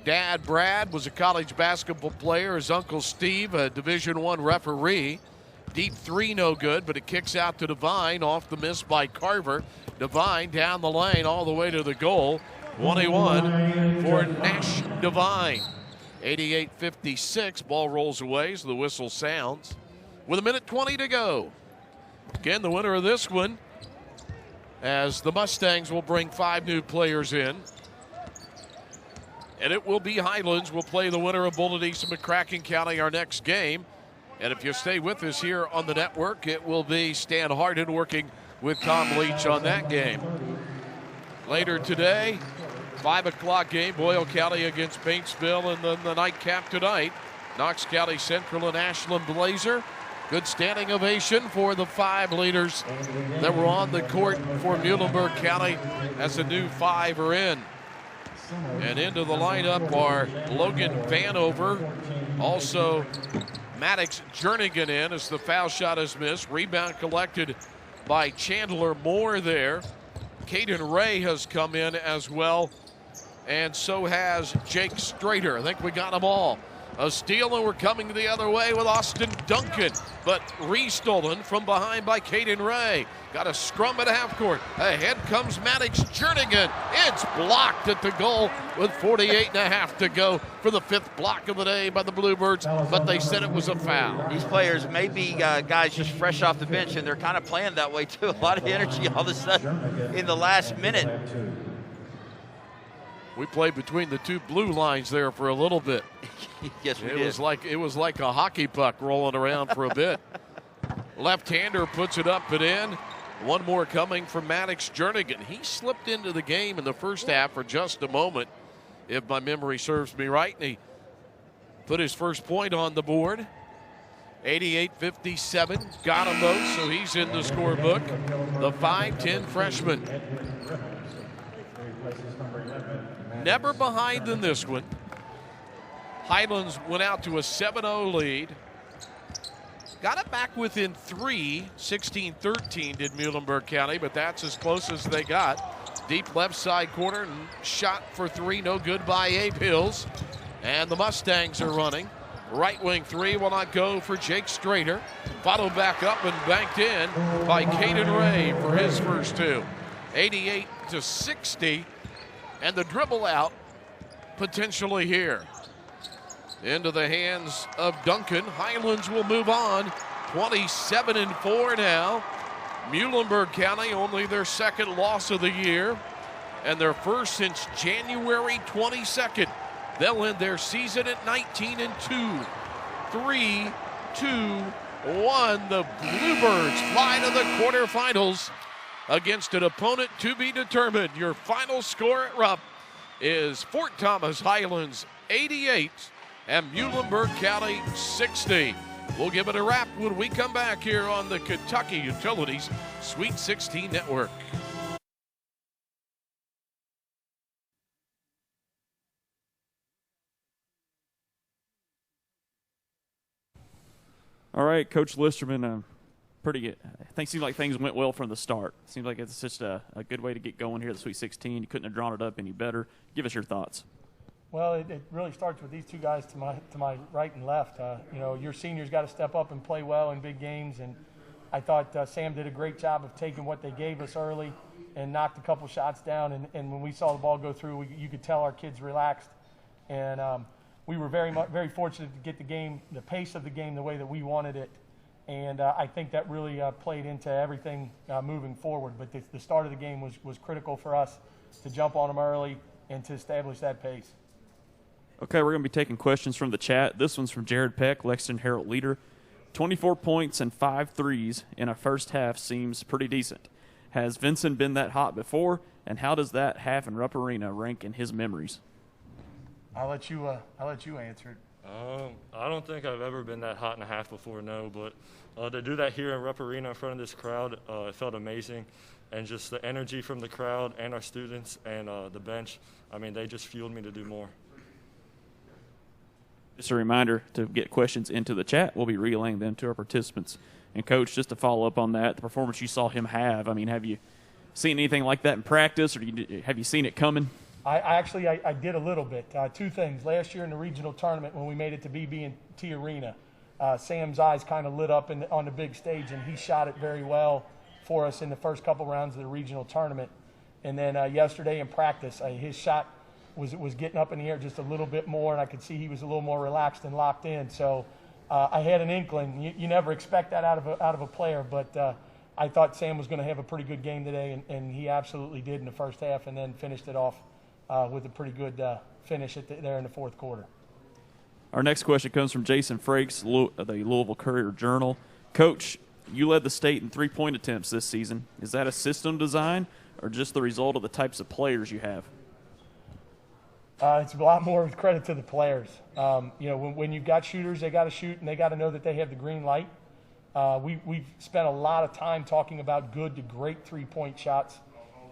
Speaker 1: dad, Brad, was a college basketball player. His uncle, Steve, a Division I referee. Deep three, no good, but it kicks out to Devine off the miss by Carver. Devine down the lane all the way to the goal. 21 for Nash Devine. 88-56, ball rolls away as the whistle sounds. With 1:20 to go. Again, the winner of this one, as the Mustangs will bring 5 new players in. And it will be Highlands will play the winner of Bullitt East and McCracken County our next game. And if you stay with us here on the network, it will be Stan Harden working with Tom Leach on that game. Later today, 5 o'clock game, Boyle County against Paintsville, and then the nightcap tonight, Knox County Central and Ashland Blazer. Good standing ovation for the 5 leaders that were on the court for Muhlenburg County as the new 5 are in. And into the lineup are Logan Vanover, also Maddox Jernigan in as the foul shot is missed. Rebound collected by Chandler Moore there. Caden Ray has come in as well, and so has Jake Strader. I think we got them all. A steal, and we're coming the other way with Austin Duncan, but re-stolen from behind by Caden Ray. Got a scrum at half court. Ahead comes Maddox Jernigan. It's blocked at the goal with 48.5 to go for the 5th block of the day by the Bluebirds, but they said it was a foul.
Speaker 4: These players may be guys just fresh off the bench, and they're kind of playing that way too. A lot of energy all of a sudden in the last minute.
Speaker 1: We played between the 2 blue lines there for a little bit.
Speaker 4: Yes, we
Speaker 1: did. It was like a hockey puck rolling around for a bit. Left-hander puts it up and in. One more coming from Maddox Jernigan. He slipped into the game in the first half for just a moment, if my memory serves me right, and he put his first point on the board. 88-57, got him both, so he's in the scorebook. The 5'10 freshman. Never behind in this one. Highlands went out to a 7-0 lead. Got it back within 3, 16-13 did Muhlenburg County, but that's as close as they got. Deep left side corner, shot for 3, no good by Abe Hills. And the Mustangs are running. Right wing 3 will not go for Jake Strader. Followed back up and banked in by Caden Ray for his first 2. 88-60. And the dribble out potentially here. Into the hands of Duncan. Highlands will move on. 27-4 now. Muhlenburg County only their 2nd loss of the year and their first since January 22nd. They'll end their season at 19-2. 3, 2, 1. The Bluebirds fly to the quarterfinals against an opponent to be determined. Your final score at Rupp is Fort Thomas Highlands 88 and Muhlenburg County 60. We'll give it a wrap when we come back here on the Kentucky Utilities Sweet 16 Network.
Speaker 11: All right, Coach Listerman, pretty good. I think it seems like things went well from the start. Seems like it's just a good way to get going here at the Sweet 16. You couldn't have drawn it up any better. Give us your thoughts.
Speaker 12: Well, it really starts with these 2 guys to my right and left. Your seniors got to step up and play well in big games, and I thought Sam did a great job of taking what they gave us early and knocked a couple shots down. And when we saw the ball go through, you could tell our kids relaxed. And we were very fortunate to get the pace of the game the way that we wanted it. And I think that really played into everything moving forward. But the start of the game was critical for us to jump on them early and to establish that pace.
Speaker 11: Okay, we're going to be taking questions from the chat. This one's from Jared Peck, Lexington Herald leader. 24 points and 5 threes in a first half seems pretty decent. Has Vincent been that hot before, and how does that half in Rupp Arena rank in his memories?
Speaker 12: I'll let you answer it.
Speaker 13: I don't think I've ever been that hot in a half before, no. But to do that here in Rupp Arena in front of this crowd, it felt amazing. And just the energy from the crowd and our students and the bench, I mean, they just fueled me to do more.
Speaker 11: Just a reminder to get questions into the chat. We'll be relaying them to our participants. And, Coach, just to follow up on that, the performance you saw him have, I mean, have you seen anything like that in practice, or have you seen it coming?
Speaker 12: I did a little bit. Two things. Last year in the regional tournament when we made it to BB&T Arena, Sam's eyes kind of lit up on the big stage, and he shot it very well for us in the first couple rounds of the regional tournament. And then yesterday in practice, his shot was getting up in the air just a little bit more, and I could see he was a little more relaxed and locked in. So I had an inkling. You never expect that out of a player, but I thought Sam was going to have a pretty good game today, and he absolutely did in the first half, and then finished it off with a pretty good finish there in the fourth quarter.
Speaker 11: Our next question comes from Jason Frakes, the Louisville Courier-Journal. Coach, you led the state in three-point attempts this season. Is that a system design or just the result of the types of players you have?
Speaker 12: It's a lot more credit to the players. When you've got shooters, they got to shoot, and they got to know that they have the green light. We've spent a lot of time talking about good to great three-point shots.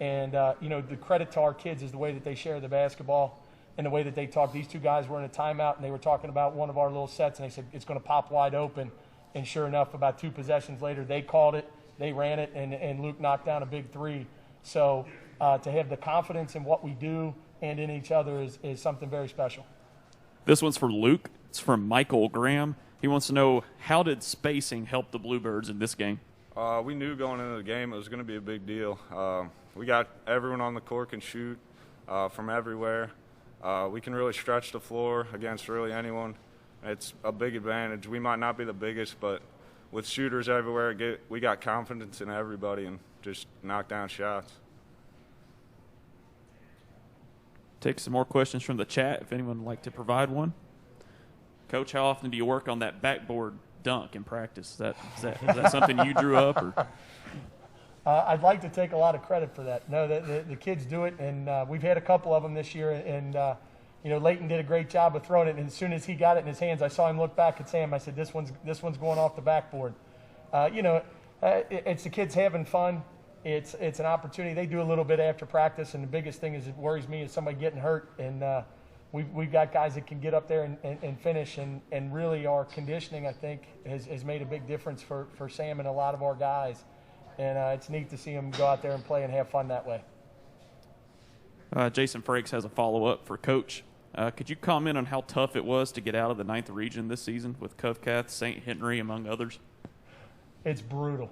Speaker 12: And, the credit to our kids is the way that they share the basketball and the way that they talk. These two guys were in a timeout, and they were talking about one of our little sets, and they said, it's going to pop wide open. And sure enough, about 2 possessions later, they called it, they ran it, and Luke knocked down a big three. So to have the confidence in what we do and in each other is something very special.
Speaker 11: This one's for Luke. It's from Michael Graham. He wants to know, how did spacing help the Bluebirds in this game?
Speaker 14: We knew going into the game it was going to be a big deal. We got everyone on the court can shoot from everywhere. We can really stretch the floor against really anyone. It's a big advantage. We might not be the biggest, but with shooters everywhere, we got confidence in everybody and just knock down shots.
Speaker 11: Take some more questions from the chat if anyone would like to provide one. Coach, how often do you work on that backboard dunk in practice? Is that something you drew up? Or?
Speaker 12: I'd like to take a lot of credit for that. No, the kids do it, and we've had a couple of them this year. And Leighton did a great job of throwing it. And as soon as he got it in his hands, I saw him look back at Sam. I said, "This one's going off the backboard." It's the kids having fun. It's an opportunity. They do a little bit after practice, and the biggest thing is it worries me is somebody getting hurt. And we've got guys that can get up there and finish. And really our conditioning, I think, has made a big difference for Sam and a lot of our guys. And it's neat to see him go out there and play and have fun that way.
Speaker 11: Jason Frakes has a follow-up for Coach. Could you comment on how tough it was to get out of the 9th region this season with Covcath, St. Henry, among others?
Speaker 12: It's brutal.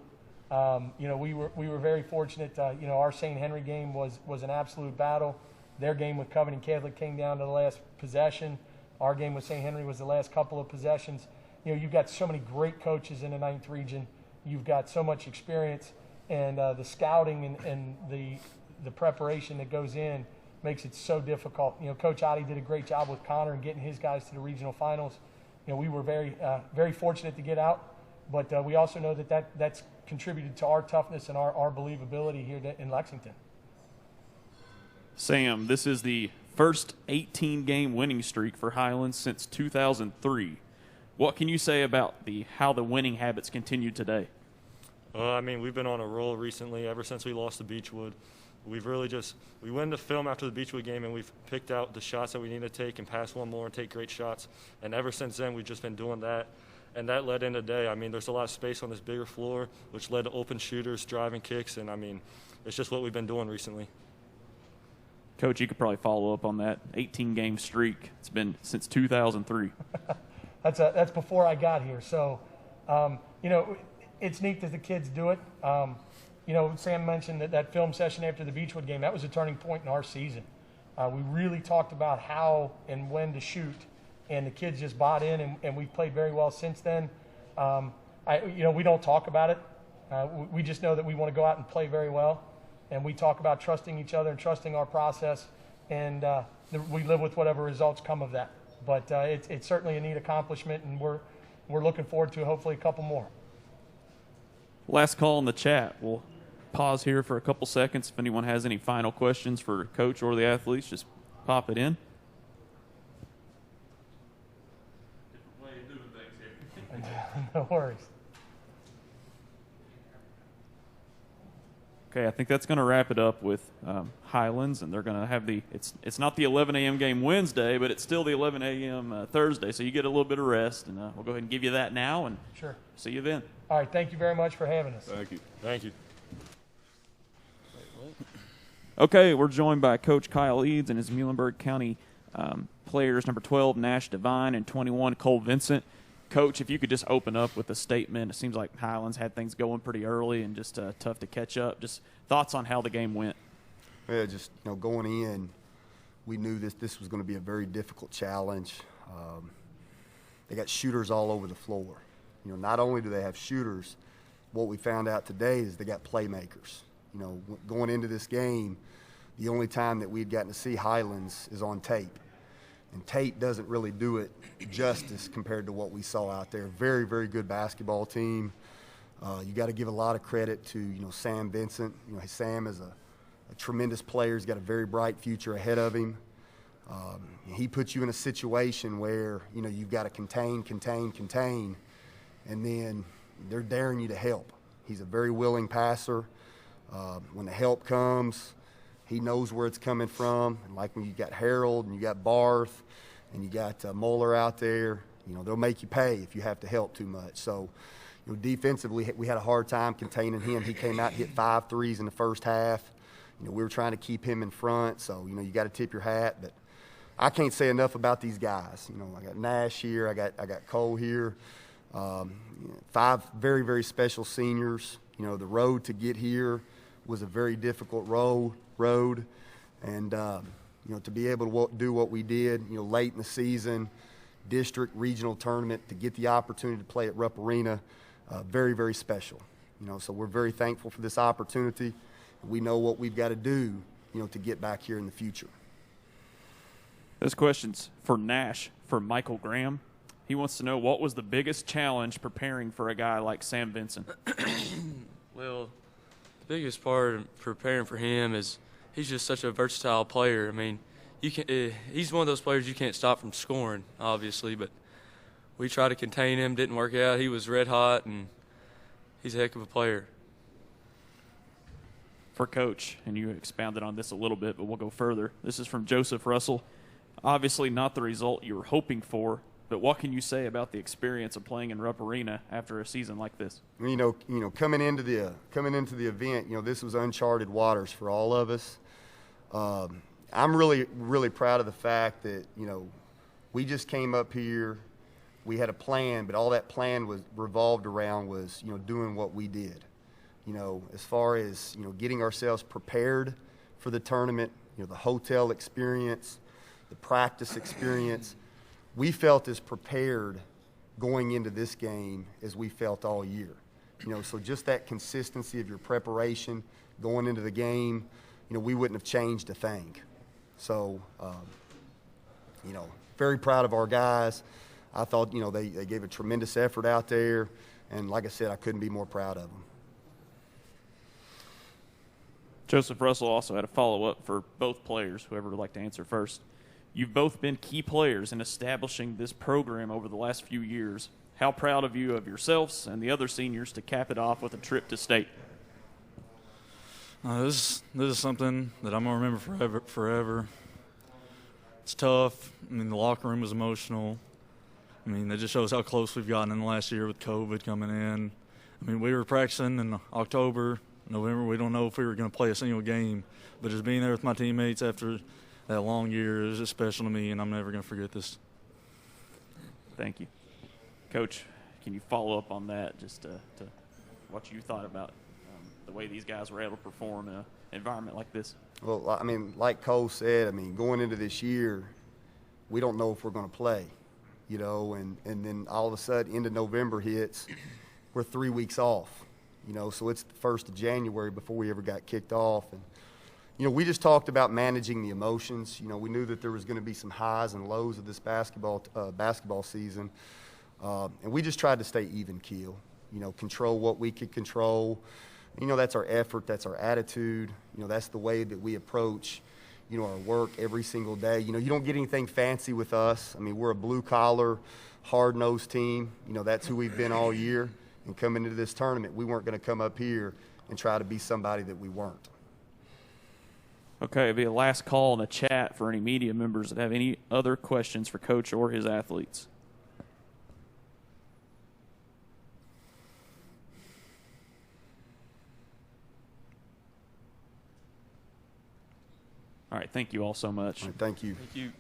Speaker 12: We were very fortunate. Our St. Henry game was an absolute battle. Their game with Covington Catholic came down to the last possession. Our game with St. Henry was the last couple of possessions. You've got so many great coaches in the 9th region. You've got so much experience, and the scouting and the preparation that goes in makes it so difficult. Coach Oddie did a great job with Connor and getting his guys to the regional finals. We were very fortunate to get out, but we also know that's contributed to our toughness and our believability here in Lexington.
Speaker 11: Sam, this is the first 18-game winning streak for Highlands since 2003. What can you say about how the winning habits continued today?
Speaker 13: We've been on a roll recently ever since we lost to Beechwood. We've really we went to film after the Beechwood game, and we've picked out the shots that we need to take and pass one more and take great shots. And ever since then, we've just been doing that. And that led into today. There's a lot of space on this bigger floor, which led to open shooters, driving kicks, and it's just what we've been doing recently.
Speaker 11: Coach, you could probably follow up on that 18-game streak. It's been since 2003.
Speaker 12: That's before I got here. So, it's neat that the kids do it. Sam mentioned that film session after the Beechwood game. That was a turning point in our season. We really talked about how and when to shoot, and the kids just bought in, and we've played very well since then. We don't talk about it. We just know that we want to go out and play very well, and we talk about trusting each other and trusting our process, and we live with whatever results come of that. But it's certainly a neat accomplishment, and we're looking forward to hopefully a couple more.
Speaker 11: Last call in the chat. We'll pause here for a couple seconds. If anyone has any final questions for Coach or the athletes, just pop it in. Different way of doing things here.
Speaker 12: No worries.
Speaker 11: Okay, I think that's going to wrap it up with Highlands, and they're going to have it's not the 11 a.m. game Wednesday, but it's still the 11 a.m. Thursday, so you get a little bit of rest, and we'll go ahead and give you that now, and
Speaker 12: sure.
Speaker 11: See you then.
Speaker 12: All right, thank you very much for having us.
Speaker 14: Thank you.
Speaker 13: Thank you.
Speaker 11: Okay, we're joined by Coach Kyle Eads and his Muhlenburg County players, number 12, Nash Devine, and 21, Cole Vincent. Coach, if you could just open up with a statement. It seems like Highlands had things going pretty early and just tough to catch up. Just thoughts on how the game went.
Speaker 8: Yeah, just going in, we knew this was going to be a very difficult challenge. They got shooters all over the floor. Not only do they have shooters, what we found out today is they got playmakers. Going into this game, the only time that we'd gotten to see Highlands is on tape. And tape doesn't really do it justice compared to what we saw out there. Very, very good basketball team. You got to give a lot of credit to, Sam Vincent. Sam is a tremendous player. He's got a very bright future ahead of him. He puts you in a situation where, you've got to contain, and then they're daring you to help. He's a very willing passer. When the help comes, he knows where it's coming from. And like when you got Harold and you got Barth and you got Moeller out there, they'll make you pay if you have to help too much. So, defensively, we had a hard time containing him. He came out and hit 5 threes in the first half. We were trying to keep him in front. So, you got to tip your hat. But I can't say enough about these guys. I got Nash here. I got Cole here. 5 very, very special seniors. The road to get here was a very difficult road. And, to be able to do what we did, late in the season, district, regional tournament, to get the opportunity to play at Rupp Arena, very, very special. So we're very thankful for this opportunity. We know what we've got to do, to get back here in the future.
Speaker 11: This question's for Nash, for Michael Graham. He wants to know, what was the biggest challenge preparing for a guy like Sam Vincent?
Speaker 15: Well, the biggest part of preparing for him is he's just such a versatile player. I mean, he's one of those players you can't stop from scoring, obviously, but we tried to contain him, didn't work out. He was red hot, and he's a heck of a player.
Speaker 11: For Coach, and you expounded on this a little bit, but we'll go further. This is from Joseph Russell. Obviously not the result you were hoping for, but what can you say about the experience of playing in Rupp Arena after a season like this?
Speaker 8: Coming into the event, this was uncharted waters for all of us. I'm really, really proud of the fact that, we just came up here. We had a plan, but all that plan was revolved around was, doing what we did. As far as, getting ourselves prepared for the tournament, the hotel experience, the practice experience, we felt as prepared going into this game as we felt all year. So just that consistency of your preparation going into the game, we wouldn't have changed a thing. So, very proud of our guys. I thought, they gave a tremendous effort out there, and like I said, I couldn't be more proud of them.
Speaker 11: Joseph Russell also had a follow-up for both players, whoever would like to answer first. You've both been key players in establishing this program over the last few years. How proud of you of yourselves and the other seniors to cap it off with a trip to state?
Speaker 16: This is something that I'm going to remember forever. It's tough. I mean, the locker room was emotional. I mean, that just shows how close we've gotten in the last year with COVID coming in. I mean, we were practicing in October, November. We don't know if we were going to play a single game. But just being there with my teammates after that long year is just special to me, and I'm never going to forget this.
Speaker 11: Thank you. Coach, can you follow up on that just to what you thought about the way these guys were able to perform in an environment like this.
Speaker 8: Well, I mean, like Cole said, I mean, going into this year, we don't know if we're going to play, you know, and then all of a sudden, end of November hits, we're 3 weeks off, you know, so it's the 1st of January before we ever got kicked off. And, you know, we just talked about managing the emotions. You know, we knew that there was going to be some highs and lows of this basketball season, and we just tried to stay even keel, you know, control what we could control. You know, that's our effort, that's our attitude. You know, that's the way that we approach, you know, our work every single day. You know, you don't get anything fancy with us. I mean, we're a blue-collar, hard-nosed team. You know, that's who we've been all year. And coming into this tournament, we weren't going to come up here and try to be somebody that we weren't.
Speaker 11: Okay, it'll be a last call in the chat for any media members that have any other questions for Coach or his athletes. All right, thank you all so much.
Speaker 8: All right, thank you.
Speaker 11: Thank you.